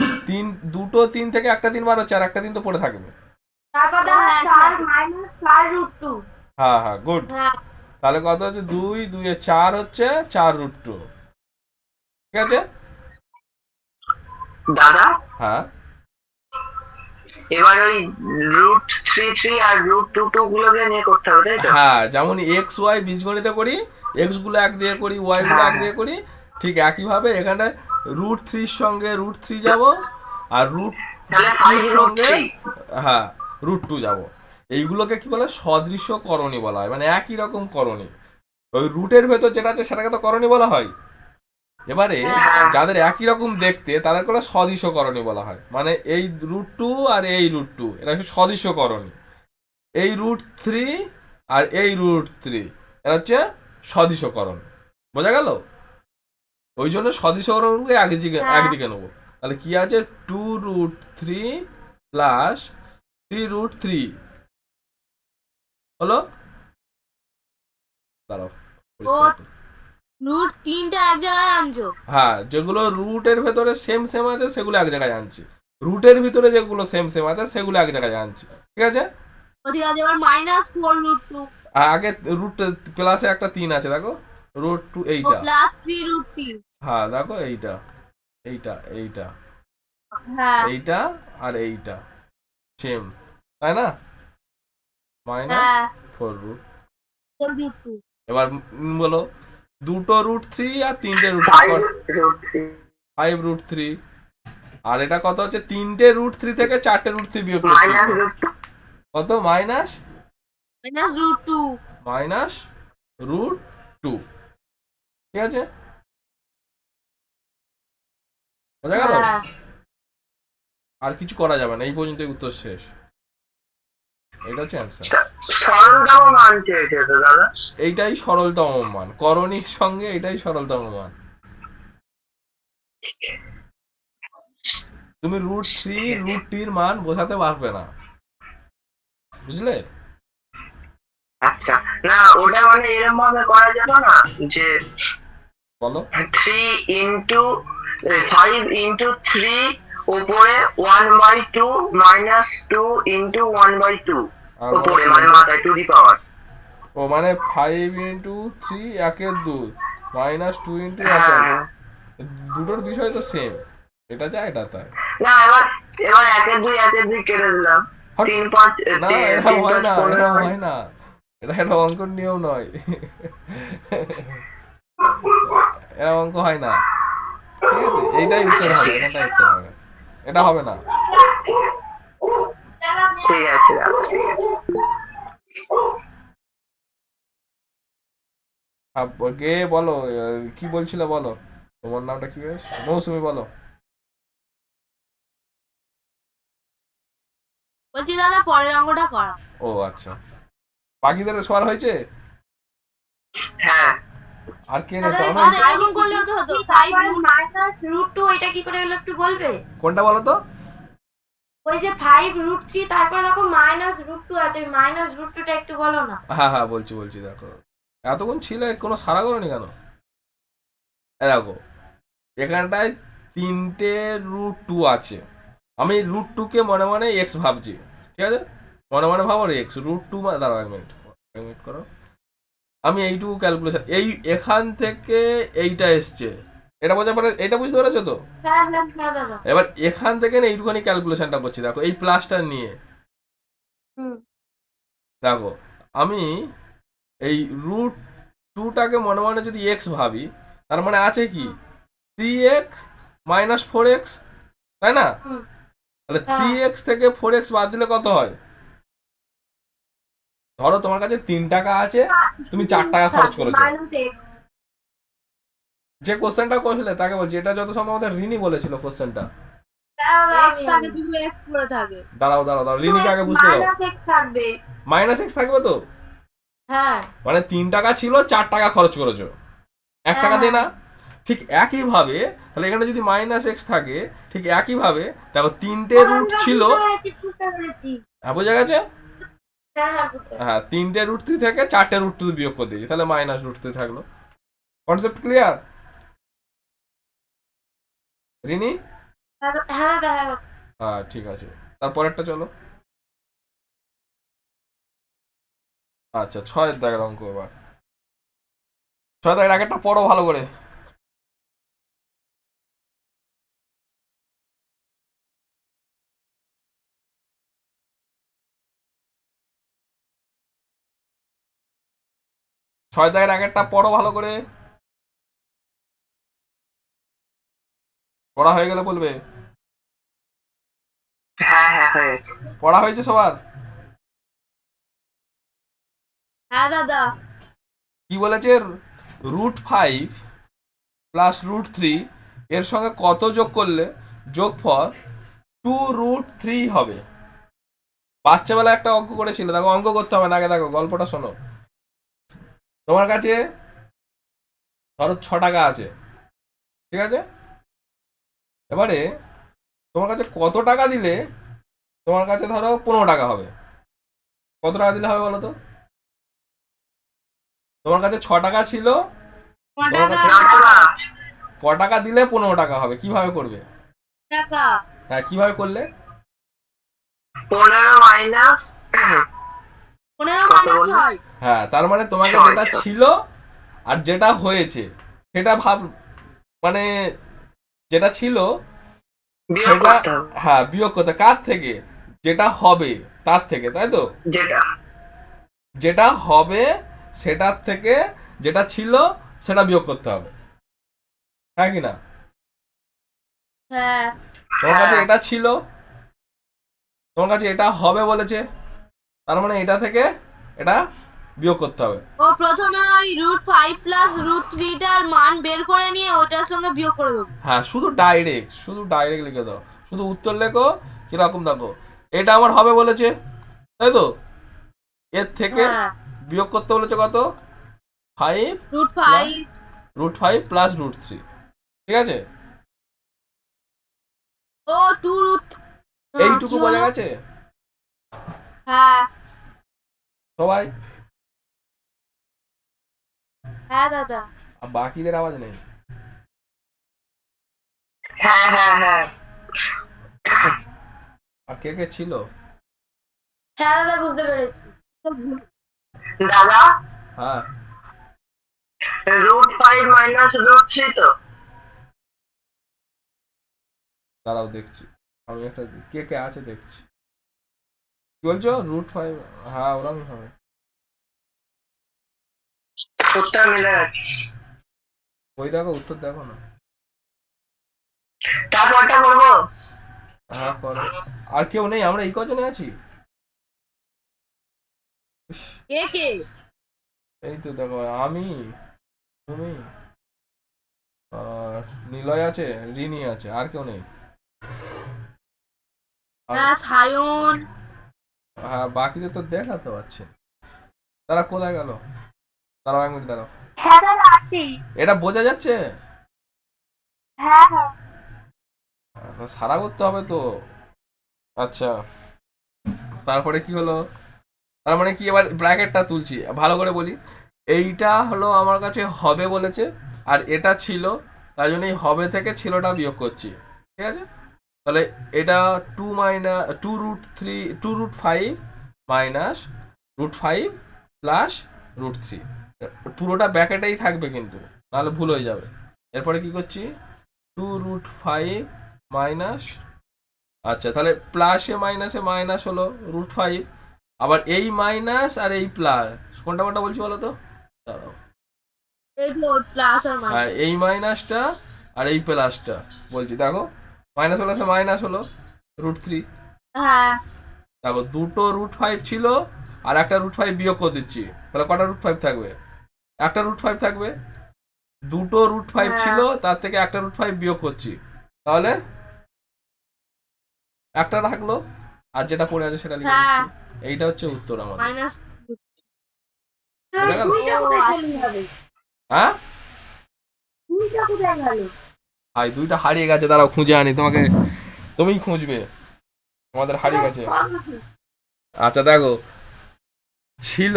দুটো 3 থেকে একটা 3 বার হচ্ছে, আর একটা 3 তো পড়ে থাকবে। তারপর দেখা 4 মাইনাস 4√2 হ্যাঁ হ্যাঁ গুড। হ্যাঁ তাহলে কত হচ্ছে, 2 2 এ 4 হচ্ছে 4√2, ঠিক আছে। দাদা হ্যাঁ এবার ওই √33 আর √22 গুলোকে নিয়ে করতে হবে তাই তো? হ্যাঁ, যেমন এক্স ওয়াই বীজগণিতে করি, এক্স গুলো এক দিয়ে করি, ওয়াই গুলো এক দিয়ে করি, ঠিক একইভাবে এখানে √3 সঙ্গে √3 যাব, আর তাহলে √2 সঙ্গে 5√3 হ্যাঁ √2 যাব। এইগুলোকে কি বলে, সদৃশ্য করণী বলা হয়, মানে একই রকম করণী। ওই রুটের ভেতর যেটা আছে সেটাকে তো করণী বলা হয়। এবারে হ্যাঁ। যাদের একই রকম দেখতে তাদের করে সদৃশ্য করণী বলা হয়, মানে এই √2 আর এই √2 এটা হচ্ছে সদৃশ্য করণী। এই √3 আর এই √3 এটা হচ্ছে সদৃশকরণ, বোঝা গেল? ওই জন্য সদৃশকরণকে একদিকে একদিকে নেবো। তাহলে কি আছে, 2√3 প্লাস 3√3 হলো, দাঁড়াও পরিষ্কার করি। রুট 3টা এক জায়গায় আনছো। হ্যাঁ যেগুলো রুটের ভেতরে সেম সেম আছে সেগুলো এক জায়গায় আনছি, রুটের ভিতরে যেগুলো সেম সেম আছে সেগুলো এক জায়গায় আনছি, ঠিক আছে। ঠিক আছে এবার মাইনাস 4√2 আগে রুট প্লাসে একটা 3 আছে, দেখো √2 ও এইটা, প্লাস 3√3 হ্যাঁ দেখো এইটা এইটা এইটা হ্যাঁ এইটা আর এইটা সেম, তাই না? মাইনাস হ্যাঁ 4√, 4√2 এবার বলো দুটো √3 আর তিনটে √3, 5√3, আর এটা কত হচ্ছে, তিনটে √3 থেকে চারটে √3 বিয়োগ করছি, মাইনাস কত, মাইনাস মাইনাস √2 মাইনাস রুট 2। ঠিক আছে, বোঝা গেল? হ্যাঁ আর কিছু করা যাবে না, এই পর্যন্ত উত্তর শেষ। এটা হচ্ছে অ্যান্সার। সরলতম মান চেয়েছে তো দাদা। এইটাই সরলতম মান, করণীর সঙ্গে এটাই সরলতম মান। তুমি √3 √t মান বোঝাতে পারবে না, বুঝলে? আচ্ছা, না ওটা মানে এরকম ভাবে করা যেত না যে বলো। 3 ইন্টু 5 ইন্টু 3 উপরে 1/2 মাইনাস 2 ইন্টু 1/2 আর উপরে বলো মানে মাথায় টু দি পাওয়ার। ও মানে 5 × 3 একের 2 মাইনাস 2 × হ্যাঁ, দুটোর বিষয় তো সেম, এটা যা এটা তাই। না এবার একের দুই কেটে দিলাম। হট, 3 5 না 3 এরকম হয় না, 15 এরকম হয়। হয় না, এটা অঙ্কর নিয়ম নয়। এরকম অঙ্ক হয় না, ঠিক আছে? এইটাই উত্তর হবে, এখানটাই উত্তর হবে, এটা হবে না। ঠিক আছে দাদা, ঠিক আছে। কে বলো, কি বলছিলে বলো, তোমার নামটা কি বেশ? মৌসুমি, বলো। বলছি দাদা পরের অঙ্কটা করা। ও আচ্ছা, বাকিদের সবার হয়েছে? হ্যাঁ, আর কে নেই দাদা তো আমি। দাদা এরকম করলেও তো হতো 5 মাইনাস √2 এটা কি করে হলো একটু বলবে? কোনটা বলো তো? ওই যে 5 √3 তারপরে দেখো মাইনাস √2 আছে, ওই মাইনাস √2টা একটু বলো না। হ্যাঁ হ্যাঁ, বলছি বলছি, দেখো এতক্ষণ ছিলে কোনো সাড়া করোনি কেন? দেখো এখানটায় 3টে √2 আছে, আমি √2 কে মনে মনে এক্স ভাবছি, ঠিক আছে? মনে মনে ভাবো এক্স √2, দাঁড়াও 1 মিনিট করো। আমি এইটুকু ক্যালকুলেশন, এই এখান থেকে এইটা এসছে, এটা বোঝা পারে, এটা বুঝতে পেরেছো তো? হ্যাঁ হ্যাঁ হ্যাঁ দাদা। এবার এখান থেকে না এইটুখানি ক্যালকুলেশনটা করছি, দেখো এই প্লাসটা নিয়ে। হুম দেখো আমি এই √2টাকে মনে মনে যদি এক্স ভাবি, তার মানে আছে কি 3x মাইনাস 4x, তাই না? হুম তাহলে হ্যাঁ 3x থেকে 4x বাদ দিলে কত হয়? ধরো তোমার কাছে 3 টাকা আছে, তুমি 4 টাকা খরচ করেছো। Minus x. যে কোশ্চেনটা করছিলে তাকে বলছি, এটা যত সম্ভব আমাদের রিনি বলেছিল কোশ্চেনটা। এক্স থাকে শুধু এক্স পড়ে থাকে। দাঁড়াও দাঁড়াও দাঁড়াও, রিনিকে আগে বুঝতে দাও। মাইনাস এক্স থাকবে। মাইনাস এক্স থাকবে তো, হ্যাঁ মানে 3 টাকা ছিল, 4 টাকা খরচ করেছো, 1 টাকা দিয়ে না? ঠিক একইভাবে তাহলে এখানে যদি মাইনাস এক্স থাকে, ঠিক একইভাবে দেখো 3টে রুট ছিল। বুঝতে পেরেছি। হ্যাঁ, বোঝা গেছে? হ্যাঁ হ্যাঁ বুঝতে পেরেছি। হ্যাঁ, 3টে √3 থেকে 4টে √2 বিয়োগ করে দিয়েছি, তাহলে মাইনাস √3 থাকলো। Concept clear Rini? হ্যাঁ হ্যাঁ দাদা হ্যাঁ। হ্যাঁ ঠিক আছে, তারপরেরটা চলো। আচ্ছা, 6 দাগের অঙ্ক এবার। 6 দাগের আগেরটা পড়ো ভালো করে। ছয় দাগের আগেরটা পড়ো ভালো করে, পড়া হয়ে গেলে বলবে। হ্যাঁ হ্যাঁ হয়ে গেছে। পড়া হয়েছে সবার? হ্যাঁ দাদা। কি বলেছে? √5 প্লাস √3 এর সঙ্গে কত যোগ করলে যোগফল 2√3 হবে? বাচ্চাবেলা একটা অঙ্ক করেছিল, দেখো অঙ্ক করতে হবে না, আগে দেখো গল্পটা শোনো। তোমার কাছে ধরো 6 টাকা আছে, ঠিক আছে? এবারে তোমার কাছে কত টাকা দিলে তোমার কাছে ধরো 15 টাকা হবে? কত টাকা দিলে হবে বলো তো? তোমার কাছে 6 টাকা ছিল, তোমার কাছে ক টাকা দিলে 15 টাকা হবে, কিভাবে করবে? টাকা। হ্যাঁ, কিভাবে করলে? 15 মাইনাস 15 মাইনাস 6। হ্যাঁ, তার মানে তোমাকে ছয়, যেটা ছয়। ছিল আর যেটা হয়েছে সেটা ভাব, মানে যেটা ছিল বিয়োগ সেটা, করতে হবে হ্যাঁ বিয়োগ করতে, কার থেকে? যেটা হবে তার থেকে, তাই তো? যেটা। যেটা হবে সেটার থেকে যেটা ছিল সেটা বিয়োগ করতে হবে, হ্যাঁ কি না? হ্যাঁ তোমার কাছে এটা ছিল, তোমার কাছে এটা হবে বলেছে, তার মানে এটা থেকে এটা বিয়োগ করতে হবে। ও প্রথমে ওই √5 প্লাস √3 টার মান বের করে নিয়ে ওটার সঙ্গে বিয়োগ করে দেবো। হ্যাঁ, শুধু ডাইরেক্ট লিখে দাও, শুধু উত্তর লেখো কিরকম দেখো। এটা আমার হবে বলেছে, তাই তো? এর থেকে হ্যাঁ বিয়োগ করতে বলেছে কত? 5 √5 √5 প্লাস √3, ঠিক আছে? ও 2 √, এইটুকু বোঝা গেছে হ্যাঁ সবাই? হ্যাঁ দাদা। আর বাকিদের আওয়াজ নেই। হ্যাঁ হ্যাঁ হ্যাঁ আর কে কে ছিল? হ্যাঁ দাদা বুঝতে পেরেছি। দাদা হ্যাঁ, √5 মাইনাস √3 তো? দাঁড়াও দেখছি, আমি একটা কে কে আছে দেখছি। কি বলছো? √5? হ্যাঁ, ওরকমই হবে। উত্তর মিলে গেছে। ওই দেখো, উত্তর দেখো না। তারপরটা করবো? হ্যাঁ করো। আর কেউ নেই, আমরা এই কজনে আছি। ইস, কে কে? এই তো দেখো, আমি, তুমি, আর নিলয় আছে, রিনি আছে, আর কেউ নেই। হ্যাঁ সায়ন। হ্যাঁ, বাকিদের তো দেখাতে পাচ্ছি। তারা কোথায় গেল? দাঁড়াও, 1 মিনিট দাঁড়াও। হ্যাঁ দাদা আছি। এটা বোঝা যাচ্ছে? হ্যাঁ হ্যাঁ সারা করতে হবে তো। আচ্ছা, তারপরে কি হলো? তার মানে কি, এবার ব্র্যাকেটটা তুলছি, ভালো করে বলি। এইটা হলো আমার কাছে হবে বলেছে, আর এটা ছিল, তাই জন্য এই হবে থেকে ছিলটা বিয়োগ করছি, ঠিক আছে? তাহলে এটা 2√5 মাইনাস √5 প্লাস √3, পুরোটা ব্র্যাকেটেই থাকবে কিন্তু, নাহলে ভুল হয়ে যাবে। এরপরে কি করছি? 2√5 মাইনাস, আচ্ছা তাহলে প্লাসে মাইনাসে মাইনাস হলো √5, আবার এই মাইনাস আর এই প্লাস, কোনটা কোনটা বলছি বলো তো? দাঁড়াও। এই তো প্লাস আর হ্যাঁ, মাইনাস। এই মাইনাসটা আর এই প্লাসটা বলছি, দেখো মাইনাস প্লাসে মাইনাস হলো √3। হ্যাঁ দেখো, দুটো √5 ছিল, আর একটা √5 বিয়োগ করে দিচ্ছি, তাহলে কটা √5 থাকবে? একটা √5 থাকবে। দুটো √5 ছিল, তার থেকে একটা √5 বিয়োগ করছি, তাহলে একটা থাকলো, আর যেটা পড়ে আছে সেটা লিখে হ্যাঁ দিচ্ছি। এইটা হচ্ছে উত্তর আমাদের। মাইনাস। বোঝা গেল? হ্যাঁ, ভাই দুইটা হারিয়ে গেছে, দাঁড়াও খুঁজে আনি তোমাকে, তুমিই খুঁজবে, তোমাদের হারিয়ে গেছে। আচ্ছা দেখো, ছিল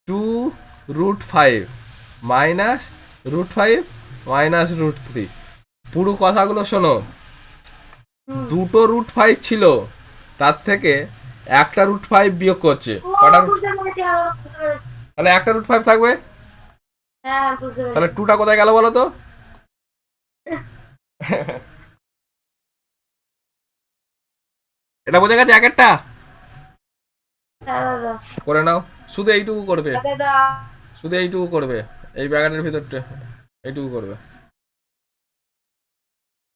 2√5 মাইনাস √5 মাইনাস √3। পুরো কথাগুলো শোনো। দুটো √5 ছিল, তার থেকে একটা √5 বিয়োগ করছে, কটা তাহলে একটা √5 থাকবে। হ্যাঁ বুঝতে তাহলে পেরেছি। 2টা কোথায় গেল বলো তো? এটা বোঝা গেছে এক একটা? হ্যাঁ দাদা। করে নাও, শুধু এইটুকু করবে, দাদা শুধু এইটুকু করবে, এই ব্যাগানের ভিতরটা এইটুকু করবে।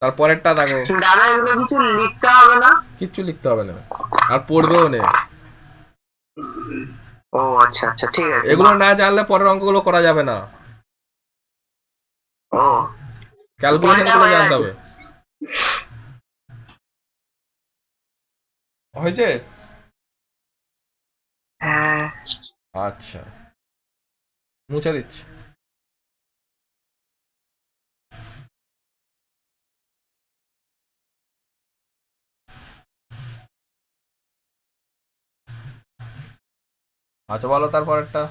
তারপরেরটা দেখো, দাদা এগুলো কিছু লিখতে হবে না? কিচ্ছু লিখতে হবে না, আর পড়বেও নেই। ও আচ্ছা আচ্ছা, ঠিক আছে। এগুলো না জানলে পরের অঙ্কগুলো করা যাবে না, ও ক্যালকুলেশন কোনটা গুলো হয়ে জানতে গেছে? হবে। হয়েছে? হ্যাঁ আচ্ছা, মুছে দিচ্ছি। আচ্ছা বলো তারপরেরটা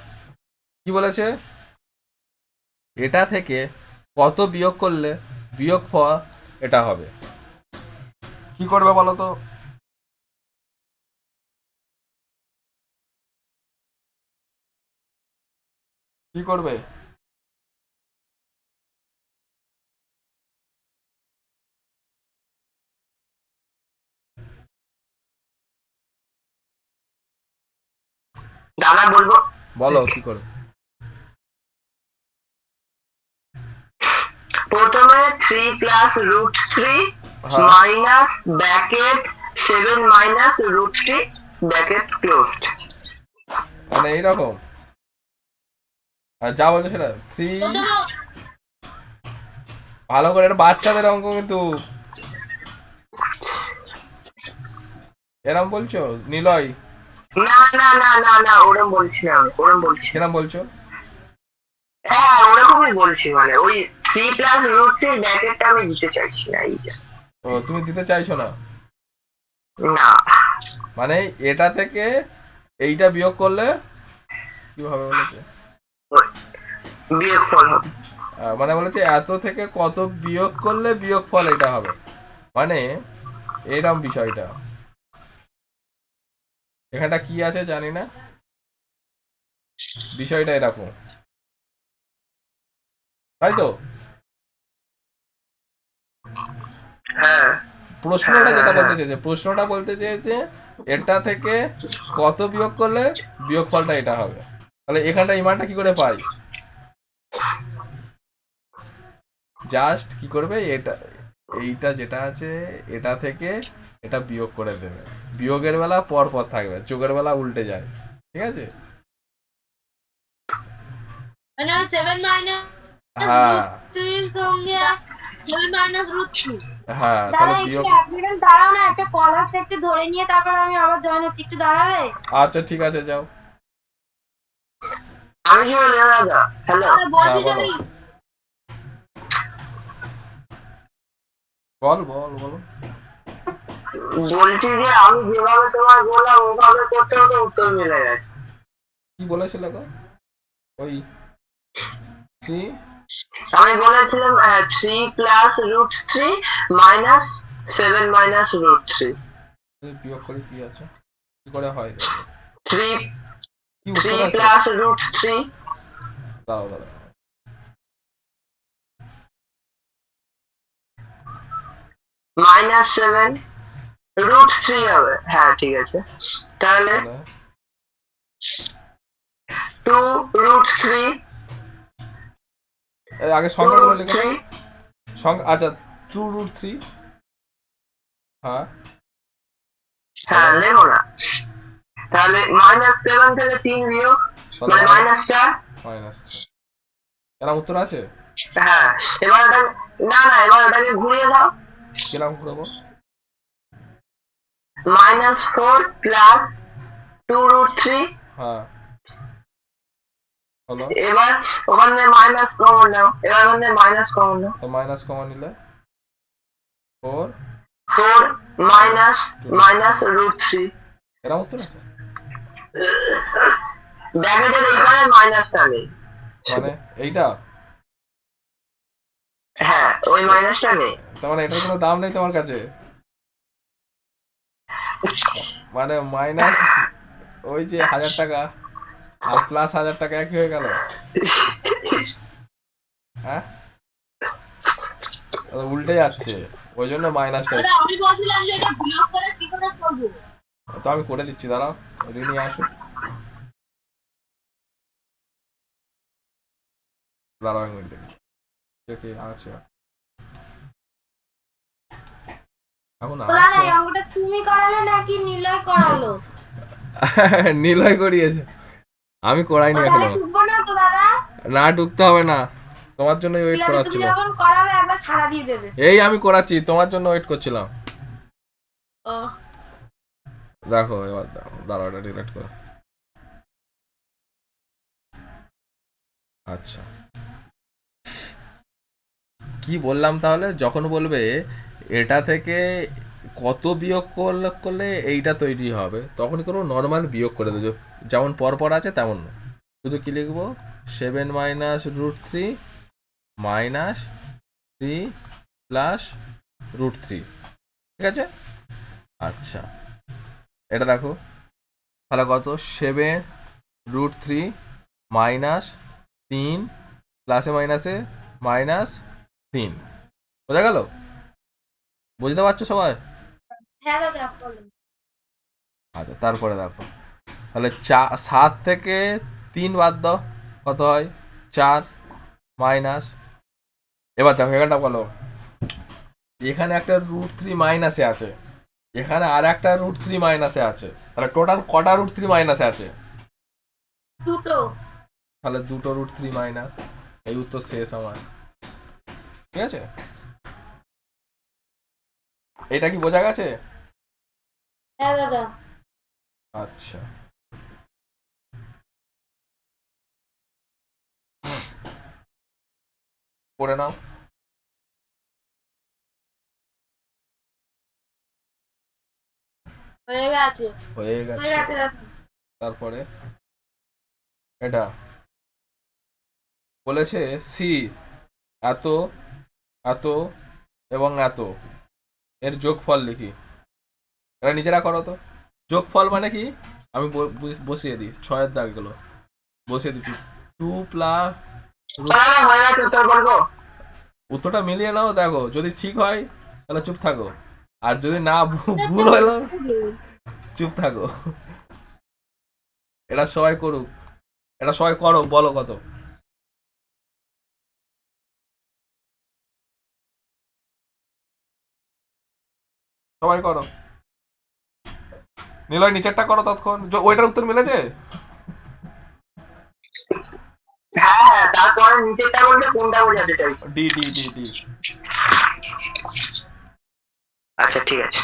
কি বলেছে? এটা থেকে কত বিয়োগ করলে বিয়োগ ফল এটা হবে? কি করবে বলো তো? কি করবে? দাদা বলবো, বলো কি করবে? প্রথমে 3 প্লাস √3 হ্যাঁ, minus bracket 7 minus √3 bracket closed. মানে এইরকম আর যা বলছো সেটা 3 প্রথমে ভালো করে, এটা বাচ্চাদের অঙ্ক কিন্তু। এরম বলছো নিলয়? না না না না না, ওরম বলছি না, ওরম বলছি না। কিরম বলছো? হ্যাঁ ওরকমই বলছি, মানে ওই 3 প্লাস রুট 3 ব্র্যাকেটটা আমি দিতে চাইছি না, এই যে। ও তুমি দিতে চাইছো না, না, মানে এটা থেকে এইটা বিয়োগ করলে কি হবে বলেছে? বিয়োগফল হবে। মানে বলেছে এত থেকে কত বিয়োগ করলে বিয়োগফল এটা হবে, মানে এরম বিষয়টা। এখানটা কি আছে জানি না, বিষয়টা এরকম, তাই তো? হ্যাঁ প্রশ্নটা যেটা বলতে চেয়েছে, প্রশ্নটা বলতে চেয়েছে এটা থেকে কত বিয়োগ করলে বিয়োগফলটা এটা হবে। তাহলে এখানটা ইমানটা কি করে পাই? জাস্ট কি করবে, এটা এইটা যেটা আছে এটা থেকে এটা বিয়োগ করে দেবে। বিয়োগের বেলা পর পর থাকবে, যোগের বেলা উল্টে যায়, ঠিক আছে? মানে 7 মাইনাস হ্যাঁ 3 এর সঙ্গে 7 মাইনাস √3। হ্যাঁ, দাদা তাহলে একটু বিয়োগ। 1 মিনিট দাঁড়াও না, একটা কল আসছে, একটু ধরে নিয়ে তারপর আমি আবার জয়েন হচ্ছি, একটু দাঁড়াবে? আচ্ছা ঠিক আছে, যাও। আমি কি বলি দাদা? হ্যালো, দাদা বলছি হ্যাঁ, যে বলো। বল বলো। বলছি যে আমি যেভাবে তোমার বললাম ওভাবে করতে হতো, উত্তর মিলে গেছে। কি বলেছিলে গো? ওই 3 আমি বলেছিলাম 3 plus root 3 minus 7 minus root 3। বিয়োগ করে কি আছে, কি করে হয়? 3 কি উত্তর 3 আছে? প্লাস রুট 3 দাঁড়াও দাঁড়াও, মাইনাস 7 রুট 3 হবে। হ্যাঁ ঠিক আছে, তাহলে 2 রুট 3 আগে সংখ্যাগুলো রুট লিখে 3। নাও। সংখ্যা, আচ্ছা 2√3। হ্যাঁ হ্যাঁ লেখো না, তাহলে মাইনাস 7 থেকে 3 বিয়োগ মানে মাইনাস 4। মাইনাস। এরা উত্তর আছে? হ্যাঁ এবার এটা, না না, এবার এটাকে ঘুরিয়ে দাও। কিরকম ঘুরাবো? Minus 4 plus 2 root 3। হ্যাঁ হলো। এবার ওখানে মাইনাস কমন নাও, এবার ওখানে মাইনাস কমন নাও। তো মাইনাস কমন নিলে 4 4 মাইনাস মাইনাস রুট 3। এরা উত্তর আছে? ব্র্যাকেটের এইখানে মাইনাসটা নেই, মানে এইটা? হ্যাঁ ওই মাইনাসটা নেই। তার মানে এটার কোনো দাম নেই তোমার কাছে, মানে মাইনাস ওই যে 1000 টাকা আর প্লাস 1000 টাকা একই হয়ে গেল। হ্যাঁ উল্টে যাচ্ছে, ওই জন্য মাইনাসটা। দাদা আমি বলছিলাম যে এটা বিয়োগ করে কি করে করব? তো আমি করে দিচ্ছি, দাঁড়াও, রিনি আসুক, দাঁড়াও এক মিনিট দেখি কে আছে এখন। দাদা এই অঙ্কটা তুমি করালে নাকি নিলয় করালো? নিলয় করিয়েছে, আমি করাইনি তাহলে এখনো। ঢুকবো না তো দাদা? না ঢুকতে হবে না, তোমার জন্য ওয়েট ঠিক আছে, তুমি করাচ্ছিল। যখন করাবে একবার সাড়া দিয়ে দেবে। এই আমি করাচ্ছি, তোমার জন্য ওয়েট করছিলাম। ও দেখো এবার দাঁড়াও, এটা ডিলিট করো। আচ্ছা কি বললাম তাহলে, যখন বলবে এটা থেকে কত বিয়োগ করলে এইটা তৈরি হবে, তখন কোনো নর্মাল বিয়োগ করে দেবো, যেমন পরপর আছে তেমন না। শুধু কি লিখবো, 7 minus root 3 minus 3 plus root 3, ঠিক আছে? আচ্ছা এটা দেখো তাহলে কত, 7 রুট 3 মাইনাস 3 প্লাসে মাইনাসে মাইনাস 3, বোঝা গেল? বুঝতে পারছো সবাই? হ্যাঁ দাদা বলুন। আচ্ছা তারপরে দেখো, তাহলে 7 থেকে 3 বাদ দাও, কত হয় 4 মাইনাস। এবার দেখো এখানটা বলো, এখানে একটা √3 মাইনাসে আছে, এখানে আর একটা √3 মাইনাসে আছে, তাহলে টোটাল কটা √3 মাইনাসে আছে? দুটো। তাহলে দুটো রুট 3 মাইনাস, এই উত্তর শেষ আমার। ঠিক আছে, এটা কি বোঝা গেছে? হ্যাঁ দাদা। আচ্ছা, করে নাও। হয়ে গেছে হয়ে হয়ে গেছে। গেছে দাদা। তারপরে এটা বলেছে সি এত এত এবং এত এর যোগফল লিখি। এটা নিজেরা করো তো। যোগফল মানে কি আমি বসিয়ে দিই, 6 দাগ গুলো বসিয়ে দিচ্ছি। 2 প্লাস হয়ে গেছে উত্তর বলবো। উত্তরটা মিলিয়ে নাও, দেখো যদি ঠিক হয় তাহলে চুপ থাকো, আর যদি না ভুল হলো চুপ থাকো। এটা সবাই করুক, এটা সবাই করো, বলো কত। সবাই করো, নিলয় নিচেরটা করো তৎক্ষণ। ওইটার উত্তর মিলেছে? হ্যাঁ হ্যাঁ, তারপরে নিচেরটা বলতে কোনটা বোঝাতে চাইছো? D D D D. আচ্ছা ঠিক আছে।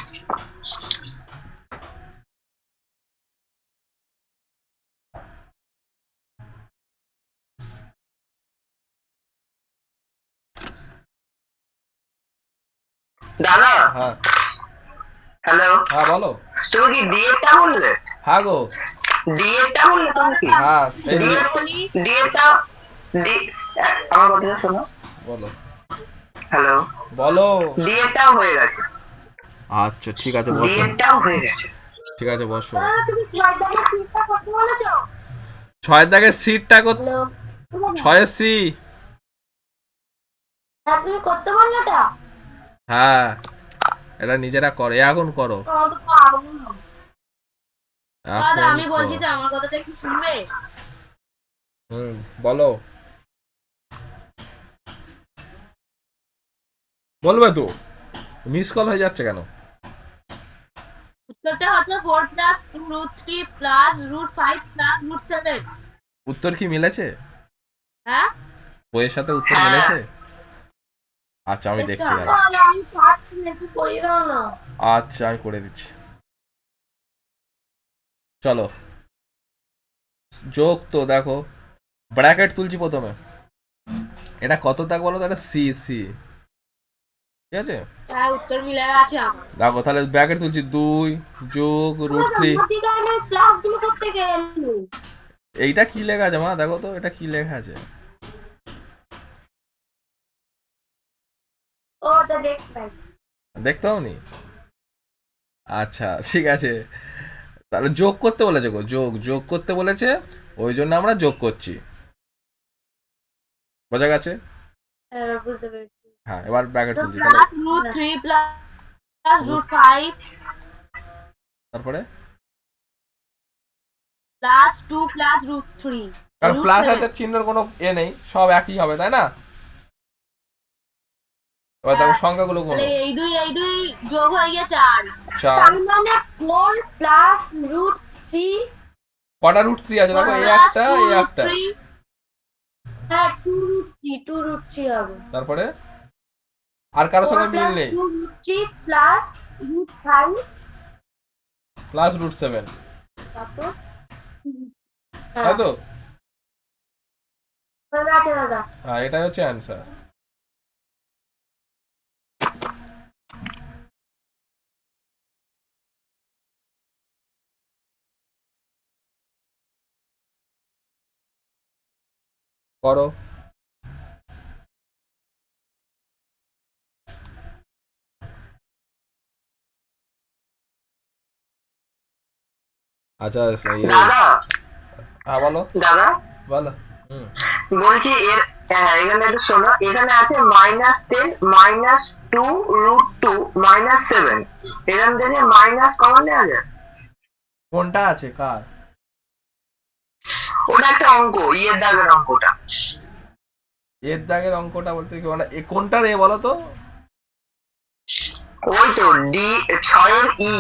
দাদা, হ্যাঁ হ্যালো, হ্যাঁ বলো। তুমি কি ডিএটা বললে? হ্যাঁ গো, ডিএটা বললে তুমি কি? হ্যাঁ এই যে, ডিএটা ডি, আমার কথাটা শোনো। বলো হ্যালো, বলো। ডিএটাও হয়ে গেছে। আচ্ছা ঠিক আছে বসো, ডিএটাও হয়ে গেছে। ঠিক আছে বসো। দাদা তুমি 6 দাগের তিনটা করতে বলেছো? 6 দাগের সিটটা হ্যালো 6 সি। হ্যাঁ তুমি করতে বললে এটা? হ্যাঁ এটা নিজেরা করো, এখন করো। আমার তো পারবো না। দাদা এখন আমি বলছি তো, করো। আমার কথাটা একটু শুনবে? বলো, বলবে তো, মিস কল হয়ে যাচ্ছে কেন? উত্তরটা হচ্ছে 4 plus 2 root 3 plus root 5 plus root 7। উত্তর কি মিলেছে? হ্যাঁ বইয়ের সাথে উত্তর হ্যাঁ। মিলেছে? আচ্ছা আমি দেখছি দাঁড়াও। দাদা আমি পারছি না, একটু করিয়ে দাও না। আচ্ছা আমি করে দিচ্ছি, চলো। যোগ তো দেখো, ব্র্যাকেট তুলছি প্রথমে। এটা কত দাগ বলো তো? এটা সি সি, ঠিক আছে। হ্যাঁ উত্তর মিলে গেছে আমার। দেখো তাহলে ব্র্যাকেট তুলছি 2 যোগ রুট 3। মধ্যিখানে প্লাস গুলো করতে গেল। এইটা কি লেখা আছে মা? দেখো তো এটা কি লেখা আছে। ওটা দেখতে দেখতে হওনি? আচ্ছা ঠিক আছে, তাহলে যোগ করতে বলেছে গো, যোগ যোগ করতে বলেছে, ওই জন্য আমরা যোগ করছি। বোঝা গেছে? বুঝতে পেরেছি। হ্যাঁ এবার ব্র্যাকেট তুলছি তাহলে। প্লাস রুট 3 প্লাস রুট 5 তারপরে প্লাস 2 প্লাস রুট 3। কারণ প্লাস হাতের চিহ্নের কোনো এ নেই, সব একই হবে তাই না? এবার দেখো সংখ্যাগুলো কোন। তাহলে এই দুই যোগ হয়ে গিয়ে 4। 4। তার মানে 4 প্লাস রুট 3। কটা রুট 3 আছে দেখো, এই একটা এই একটা। হ্যাঁ 2 রুট 3 2 রুট 3 হবে। তারপরে আর কারোর সঙ্গে মিল নেই। 2 root 3 plus root 5 plus root 7, তারপর তাই তো? হয়ে গেছে দাদা। হ্যাঁ এটাই হচ্ছে অ্যান্সার। করো। আচ্ছা দাদা, হ্যাঁ বলো দাদা বলো। বলছি এখানে একটু শোনো, এখানে আছে -10 -2 রুট 2 -7, এখান থেকে মাইনাস কমন নেওয়া যায়? কোনটা আছে কার? ওটা একটা অঙ্ক, ইয়ের দাগের অঙ্কটা। এর দাগের অঙ্কটা বলতে কি মানে কোনটার এ বলো তো? ওই তো ডি 6 এর ই।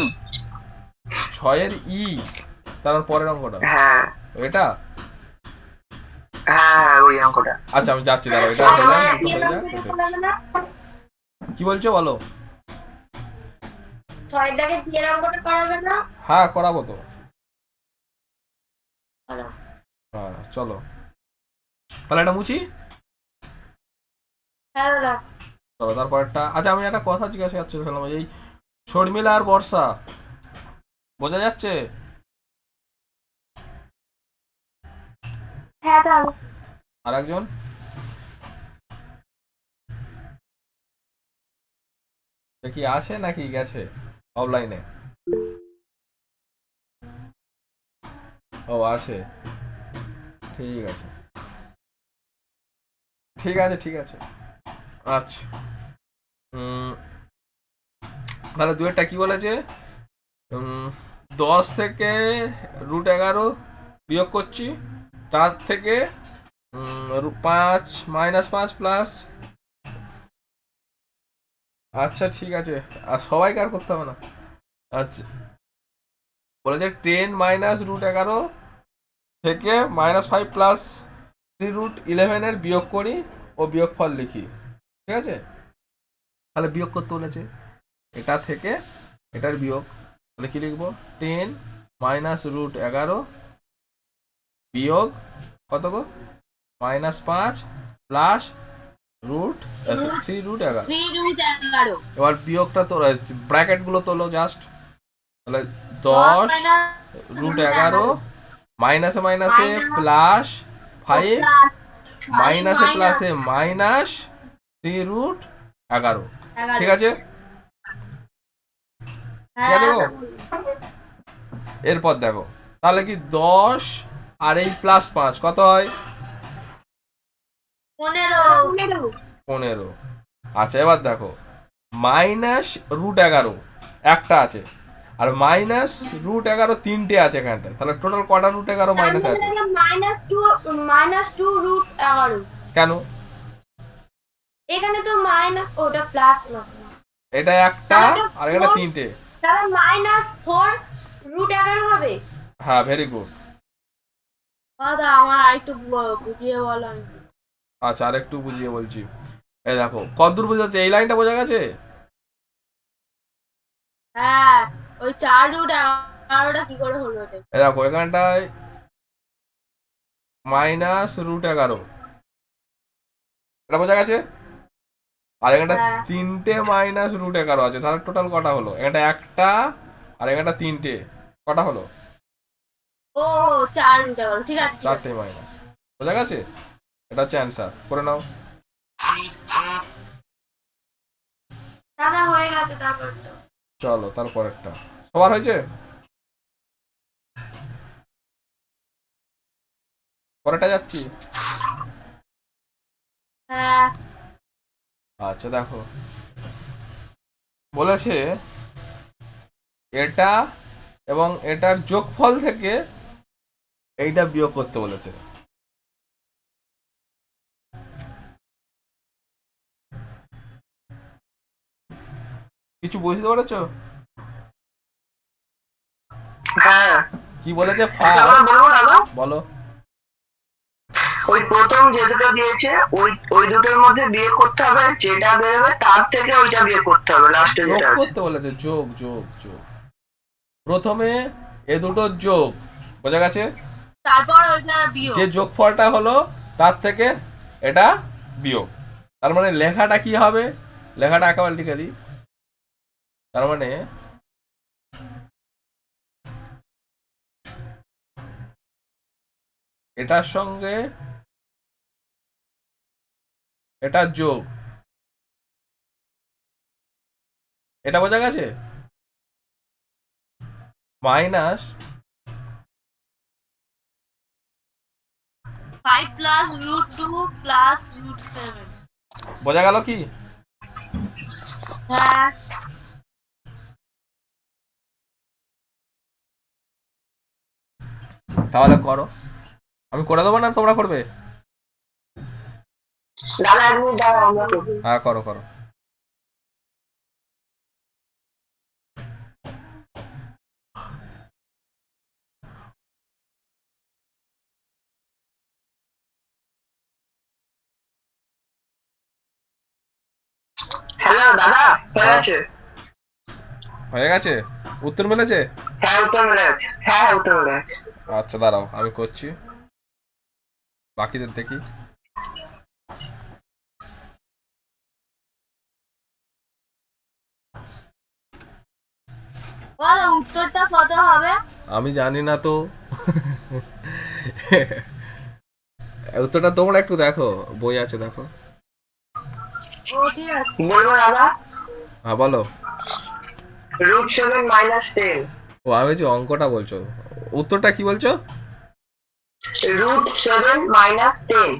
6 এর ই, তার পরের অঙ্কটা হ্যাঁ এটা। হ্যাঁ ওই অঙ্কটা। আচ্ছা আমি যাচ্ছি, দাঁড়াও, এটা ছয় হয়ে যাক, দাগের দুটো দুই হয়ে যাক। অঙ্কটা করাবে না? কি বলছো বলো? 6 দাগের 2 অঙ্কটা করাবে না? হ্যাঁ করাবো তো। করো। হ্যাঁ চলো তাহলে এটা মুছি। হ্যাঁ দাদা। চলো তারপরটা। আচ্ছা আমি একটা কথা জিজ্ঞাসা করছিলাম, এই শর্মিলা আর বর্ষা বোঝা যাচ্ছে? হ্যাঁ দাদা। আর একজন সে কি আছে নাকি গেছে অফলাইনে? ও আছে, ঠিক আছে ঠিক আছে ঠিক আছে। আচ্ছা তাহলে দুয়েরটা কি বলেছে? 10 থেকে √11 বিয়োগ করছি, তার থেকে 5 -5 প্লাস। আচ্ছা ঠিক আছে, আর সবাইকে আর করতে হবে না। আচ্ছা বলেছে 10 -√11 থেকে -5 প্লাস 3√11 এর বিয়োগ করি ও বিয়োগফল লিখি, ঠিক আছে? তাহলে বিয়োগ করতে বলেছে এটা থেকে এটার বিয়োগ, তাহলে কি লিখবো? 10 -√11 বিয়োগ কত গো? -5 প্লাস √3√11। 3√11 এবার বিয়োগটা তো ব্র্যাকেট গুলো তোলো জাস্ট, তাহলে 10 10 √11 মাইনাসে মাইনাসে প্লাস 5 মাইনাসে প্লাসে মাইনাস 3√11, ঠিক আছে? ঠিক আছে গো? এরপর দেখো তাহলে কি 10 আর এই +5 কত হয়? 15। আচ্ছা এবার দেখো -√11 একটা আছে, আর -√11 তিনটে আছে এখানটায়, তাহলে টোটাল কটা √11 মাইনাস আছে? -2√11। কেন? এখানে তো মাইনাস, ওটা প্লাস প্লাস। এটা একটা আর এটা তিনটে। তাহলে -4√11 হবে। হ্যাঁ ভেরি গুড। দাদা আমার আরেকটু বুঝিয়ে বলো। আচ্ছা আর একটু বুঝিয়ে বলছি, এই দেখো কতদূর বোঝা যাচ্ছে, এই লাইনটা বোঝা গেছে? হ্যাঁ ওই 4√11টা কি করে হলো ওটা? এই দেখো এখানটায় -√11, এটা বোঝা গেছে? আর এখানটা হ্যাঁ। তিনটে -√11 আছে, তাহলে টোটাল কটা হলো? এখানটা একটা আর এখানটা তিনটে, কটা হলো? ও 4√11, ঠিক আছে ঠিক আছে। চারটে মাইনাস, বোঝা গেছে? এটা হচ্ছে অ্যান্সার, করে নাও। দাদা হয়ে গেছে তারপরটা। চলো তারপরেরটা সবার হয়েছে, পরেরটা যাচ্ছি। হ্যাঁ আচ্ছা দেখো বলেছে এটা এবং এটার যোগফল থেকে এইটা বিয়োগ করতে বলেছে। কিছু বুঝতে পেরেছো? হ্যাঁ কি বলেছে একটা ফার্স্ট? কথা বলবো দাদা, বলো। ওই প্রথম যে দুটো দিয়েছে ওই ওই দুটোর মধ্যে বিয়োগ করতে হবে, যেটা বেরোবে তার থেকে ওইটা বিয়োগ করতে হবে লাস্টে যোগ যেটা আছে। করতে বলেছে, যোগ যোগ যোগ। প্রথমে এ দুটোর যোগ, বোঝা গেছে? তারপর ওইটা বিয়োগ। যে যোগফলটা হলো তার থেকে এটা বিয়োগ, তার মানে লেখাটা কি হবে? লেখাটা একেবারে লিখে দিই, তার মানে এটার সঙ্গে এটা যোগ, এটা বোঝা গেছে? মাইনাস 5 +√2 +√7। বোঝা গেল কি? হ্যাঁ তাহলে করো, আমি করে দেবো না তোমরা করবে? দাদা 1 মিনিট দাঁড়াও, আমরা করবো। হ্যাঁ করো করো। হ্যালো দাদা, হয়ে গেছে? হয়ে গেছে? উত্তর মিলেছে? হ্যাঁ উত্তর মিলে গেছে, হ্যাঁ উত্তর মিলে গেছে। আচ্ছা দাঁড়াও আমি করছি, বাকিদের দেখি। বলো উত্তরটা কত হবে? আমি জানি না তো। উত্তরটা তোমরা একটু দেখো, বই আছে দেখো। ও ঠিক আছে। বলবো দাদা? হ্যাঁ বলো। √7 - 10। ও আমি বলছি অঙ্কটা বলছো, উত্তরটা কি বলছো? √7 - 10।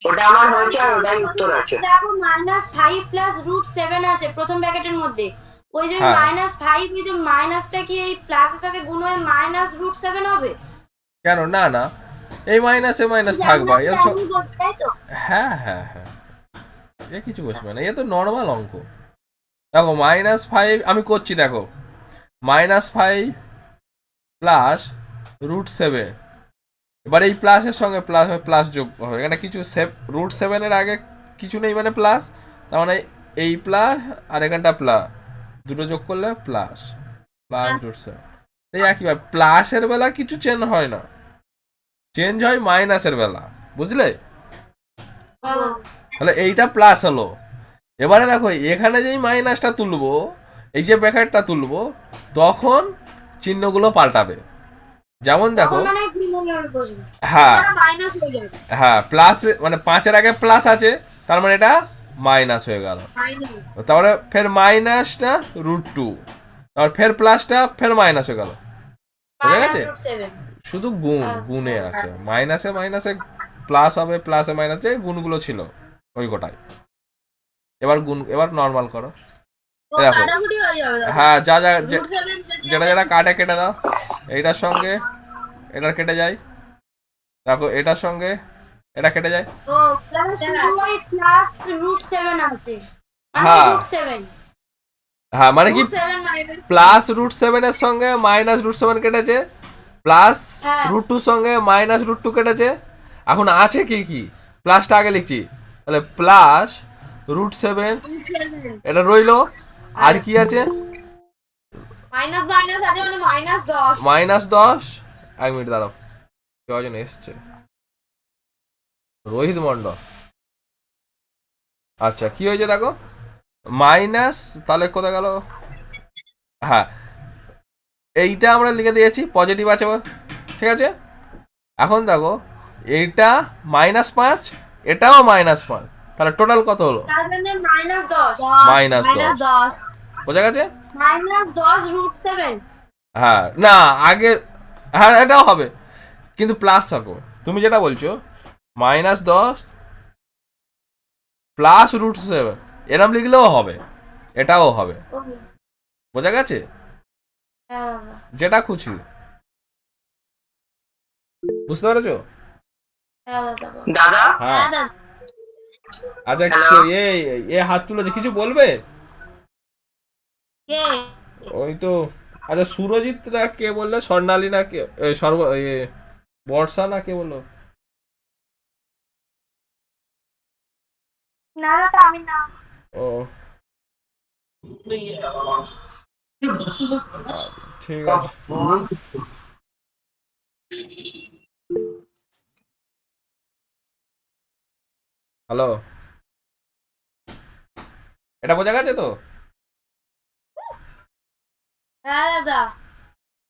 ওটা আমার হয়েছে আর ওটাই উত্তর আছে। দেখো -5 প্লাস √7 আছে প্রথম ব্র্যাকেটের মধ্যে। ওই যে হ্যাঁ। -5, ওই যে মাইনাসটা কি এই প্লাসের সাথে গুণ হয়ে -√7 হবে? কেন না না, এই মাইনাসে মাইনাস থাকবা তাই তো? হ্যাঁ হ্যাঁ হ্যাঁ, এ কিছু বসবে না, এ তো নর্মাল অঙ্ক। দেখো -5 আমি করছি, দেখো -5 প্লাস √7, এবার এই প্লাসের সঙ্গে প্লাস যোগ হবে, এখানে কিছু √7 আগে কিছু নেই মানে প্লাস, তার মানে এই প্লাস আর এখানটা প্লাস, দুটো যোগ করলে প্লাস √7। এই একইভাবে প্লাসের বেলা কিছু চেঞ্জ হয় না, চেঞ্জ হয় মাইনাসের বেলা, বুঝলে? তাহলে এইটা প্লাস হলো। এবারে দেখো এখানে যেই মাইনাসটা তুলবো, এই যে ব্র্যাকেটটা তুলবো, তখন চিহ্নগুলো পাল্টাবে। যেমন দেখো, তখন মানে গুণনের বসবে। হ্যাঁ ওটা মাইনাস হয়ে যাবে। হ্যাঁ, প্লাস মানে 5-এর আগে প্লাস আছে, তার মানে এটা মাইনাস হয়ে গেল। মাইনাস। তারপরে ফের মাইনাসটা √2, তারপর ফের প্লাসটা ফের মাইনাস হয়ে গেল। বুঝা গেছে? -√7। শুধু গুণে আছে, মাইনাসে মাইনাসে প্লাস হবে, প্লাসে মাইনাসে গুণগুলো ছিল ওই গোটাই। এবার এবার নর্মাল করো। ও দেখো। কাটাকুটি হয়ে যাবে দাদা। হ্যাঁ, যা যা √7 যেটা যেটা কাটে কেটে দাও, এইটার সঙ্গে এটা কেটে যায়, দেখো এটার সঙ্গে এটা কেটে যায়। ও প্লাস ওই প্লাস √7 আছে। হ্যাঁ। √7 হ্যাঁ মানে কি, √7 মাইনাস প্লাস √7 এর সঙ্গে মাইনাস √7 কেটেছে, প্লাস হ্যাঁ। √2 সঙ্গে মাইনাস √2 কেটেছে। এখন আছে কি কি, প্লাসটা আগে লিখছি, তাহলে প্লাস √7 এটা রইলো। আর কি আছে? মাইনাস মাইনাস আছে মানে -10। -10। এক মিনিট দাঁড়াও, কজন এসছে? রোহিত মন্ডল। আচ্ছা কি হয়েছে দেখো, মাইনাস, তাহলে কোথায় গেল? হ্যাঁ, এইটা আমরা লিখে দিয়েছি পজিটিভ আছে, ঠিক আছে। এখন দেখো এইটা -5, এটাও -5, তাহলে টোটাল কত হলো? তার মানে -10 -10 বোঝা গেছে? -10 √7। হ্যাঁ না আগে, হ্যাঁ এটাও হবে কিন্তু প্লাস থাকো, তুমি যেটা বলছো -10 প্লাস √7 এরম লিখলেও হবে, এটাও হবে। বোঝা গেছে? যেটা খুশি, বুঝতে পেরেছো? দাদা হ্যাঁ। আচ্ছা এ হাত তুলেছে, কিছু বলবে? ওই তো, আচ্ছা সুরজিৎরা কে বললো, স্বর্ণালী না কে, বর্ষা না কে বললো? না দাদা আমি না। ও ঠিক আছে। হ্যালো, এটা বোঝা গেছে তো? হ্যাঁ দাদা।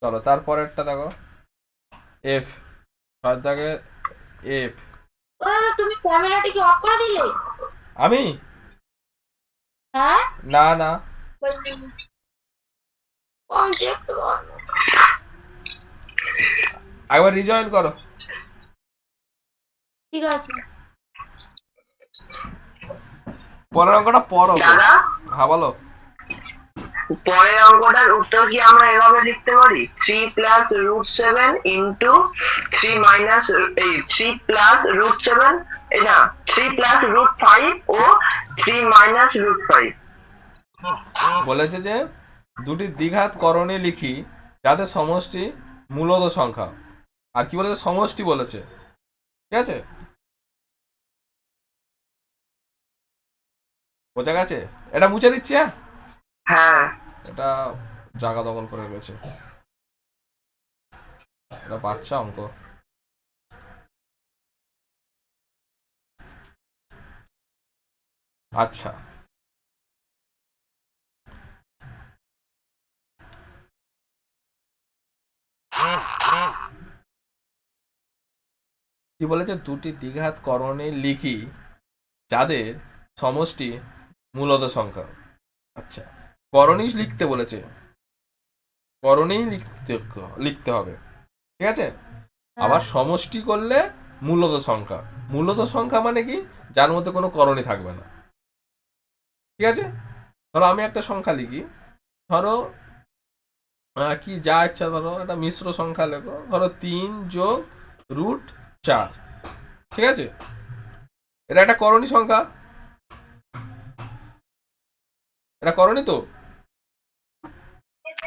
চলো তারপরেরটা দেখো, এফ, ফার্স্ট দাগে এফ। ও দাদা তুমি ক্যামেরাটা কি অফ করে দিলে? আমি হ্যাঁ না না, আমি দেখতে পারবো। একবার রিজয়েন করো। ঠিক আছে। পরের অঙ্কটা পড়ো। দাদা হ্যাঁ বলো। পরের অঙ্কটার উত্তর কি আমরা এভাবে লিখতে পারি? 3 প্লাস √7 ইন্টু 3 মাইনাস 3 প্লাস √7, এই না 3 প্লাস √5 ও 3 মাইনাস √5। বলেছে যে দুটি দ্বিঘাত করণে লিখি যাদের সমষ্টি মূলত সংখ্যা, আর কি বলেছে, সমষ্টি বলেছে, ঠিক আছে। বোঝা গেছে? এটা মুছে দিচ্ছি। হ্যাঁ, হ্যাঁ এটা জায়গা দখল করে গেছে। এটা বাচ্চা অঙ্ক। আচ্ছা, কি বলেছে? দুটি দ্বিঘাত করণে লিখি যাদের সমষ্টি মূলত সংখ্যা। আচ্ছা, করণই লিখতে বলেছে, করণেই লিখতে হবে, ঠিক আছে? আবার সমষ্টি করলে মূলত সংখ্যা। মূলত সংখ্যা মানে কি? যার মধ্যে কোনো করণই থাকবে না, ঠিক আছে? ধরো আমি একটা সংখ্যা লিখি, ধরো কি যা ইচ্ছা, ধরো একটা মিশ্র সংখ্যা লেখো, ধরো 3 যোগ রুট 4, ঠিক আছে? এটা একটা করণী সংখ্যা, এটা করণী তো।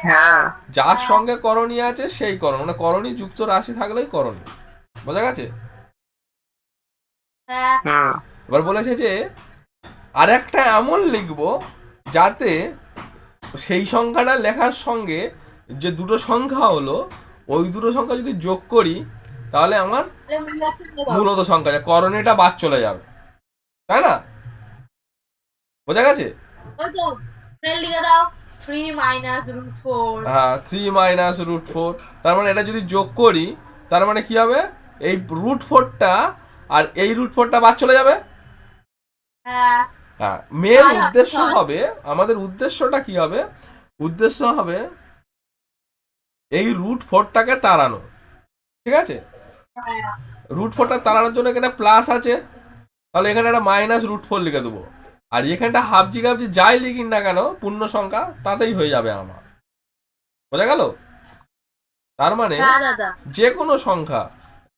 হ্যাঁ যার সঙ্গে করণী আছে সেই করণ, মানে করণী যুক্ত রাশি থাকলেই করণী। বোঝা গেছে? হ্যাঁ হুম এবার বলেছে যে আর একটা এমন লিখবো যাতে সেই সংখ্যাটা লেখার সঙ্গে যে দুটো সংখ্যা হলো, ওই দুটো সংখ্যা যদি যোগ করি তাহলে আমার মূলত সংখ্যা, করণীটা বাদ চলে যাবে, তাই না? বোঝা গেছে? ওই তো ফেল লিখে দাও 3 মাইনাস রুট 4। হ্যাঁ, 3 মাইনাস রুট 4, তার মানে এটা যদি যোগ করি তার মানে কি হবে? এই রুট 4টা আর এই রুট 4টা বাদ চলে যাবে। হ্যাঁ হ্যাঁ, মেন হয়, উদ্দেশ্য হয়। হবে, আমাদের উদ্দেশ্যটা কি হবে? উদ্দেশ্য হবে এই রুট 4টাকে তাড়ানো, ঠিক আছে? হ্যাঁ রুট 4টা তাড়ানোর জন্য এখানে প্লাস আছে, তাহলে এখানে একটা মাইনাস রুট 4 লিখে দেবো। আর এখানটা হাফজি গাবজি যাই লিখি না কেন পূর্ণ সংখ্যা তাতেই হয়ে যাবে আমার। বোঝা গেল? তার মানে হ্যাঁ দাদা যে কোনো সংখ্যা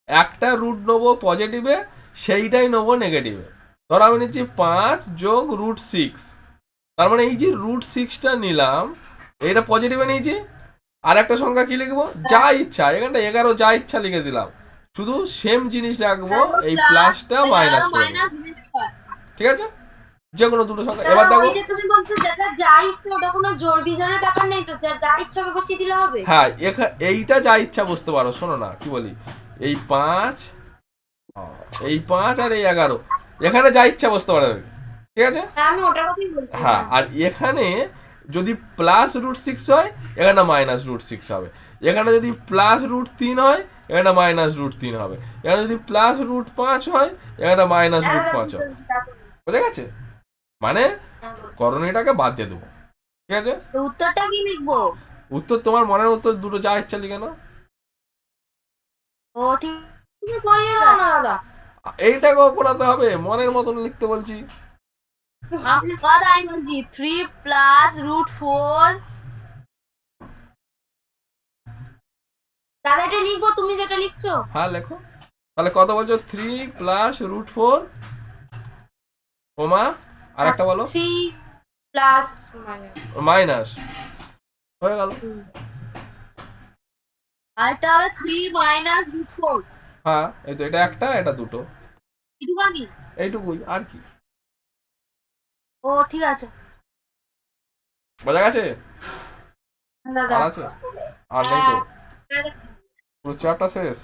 একটা রুট নেবো পজিটিভে, সেইটাই নেবো নেগেটিভে। ধরো আমি নিচ্ছি 5 যোগ রুট 6, তার মানে এই যে রুট 6টা নিলাম এইটা পজিটিভে নিয়েছি। আর একটা সংখ্যা কি লিখবো? যা ইচ্ছা, এখানটা 11 যা ইচ্ছা লিখে দিলাম, শুধু সেম জিনিস রাখবো, এই প্লাসটা মাইনাস করে দেবো, ঠিক আছে? যে কোনো দুটো সংখ্যা। এবার দাদা, দেখো, ওই যে তুমি বলছো যেটা যা ইচ্ছে ওটা কোনো জোর বিজোরের ব্যাপার নেই তো, যা ইচ্ছে হবে বসিয়ে দিলে হবে। হ্যাঁ এইটা যা ইচ্ছা বুঝতে পারো। শোনো না কি বলি, এই 5, এই 5 আর এই 11 এখানে যা ইচ্ছা বসতে পারো, ঠিক আছে? হ্যাঁ আমি ওটার কথাই বলছি। হ্যাঁ, আর এখানে যদি প্লাস রুট 6 হয় এখানে মাইনাস রুট 6 হবে, এখানে যদি প্লাস রুট 3 হয় এখানে মাইনাস রুট 3 হবে, এখানে যদি প্লাস রুট 5 হয় এখানে মাইনাস রুট 5 হবে। বুঝে গেছে? মানে করণীটাকে বাদ দিয়ে দেবো, ঠিক আছে? তো উত্তরটা কি লিখবো? উত্তর তোমার মনের উত্তর দুটো যা ইচ্ছা লিখে নাও। ও ঠিক আছে, করিয়ে দাও না দাদা। এইটাকেও পড়াতে হবে, মনের মতন লিখতে বলছি। আপনি কথাই বলছি 3 প্লাস রুট 4। দাদা এটা লিখবো তুমি যেটা লিখছো? হ্যাঁ লেখো। তাহলে কত বলছো? 3 প্লাস রুট 4 ওমা আর একটা বলো 3 প্লাস মাইনাস, হয়ে গেল। আরেকটা হবে 3 মাইনাস রুট 4। হ্যাঁ, এই তো এটা একটা, এটা দুটো, একটুখানি। এইটুকুই আর কি। ও ঠিক আছে বোঝা গেছে? দাদা। আর আছে? আর নেই তো? হ্যাঁ, পুরো চ্যাপ্টার শেষ?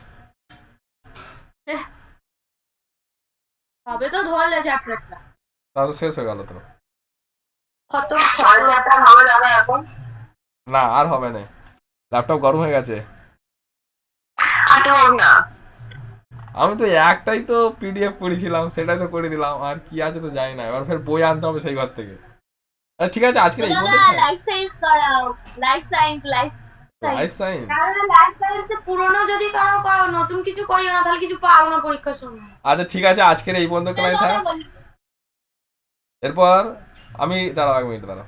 হবে তো ধরলে চ্যাপ্টারটা তাহলে শেষ হয়ে গেল তো। খতম। ছয় চ্যাপ্টার হবে দাদা এখন? না আর হবে না, ল্যাপটপ গরম হয়ে গেছে। আর তো হোক না। আমি তো একটাই তো পিডিএফ করেছিলাম, সেটাই তো করে দিলাম, আর কি আছে তো জানি না, এবার ফের বই আনতে হবে সেই ঘর থেকে। ঠিক আছে, আজকে এই দাদা পর্যন্ত। লাইফ সায়েন্স করাও, লাইফ সায়েন্স লাইফ সায়েন্স? দাদা লাইফ সায়েন্সে পুরনো যদি করো নতুন কিছু করিও না, তাহলে কিছু পাও না পরীক্ষার সময়। আচ্ছা ঠিক আছে, আজকের এই পর্যন্ত ক্লাস থাক। এরপর আমি দাঁড়াও 1 মিনিট দাঁড়াও।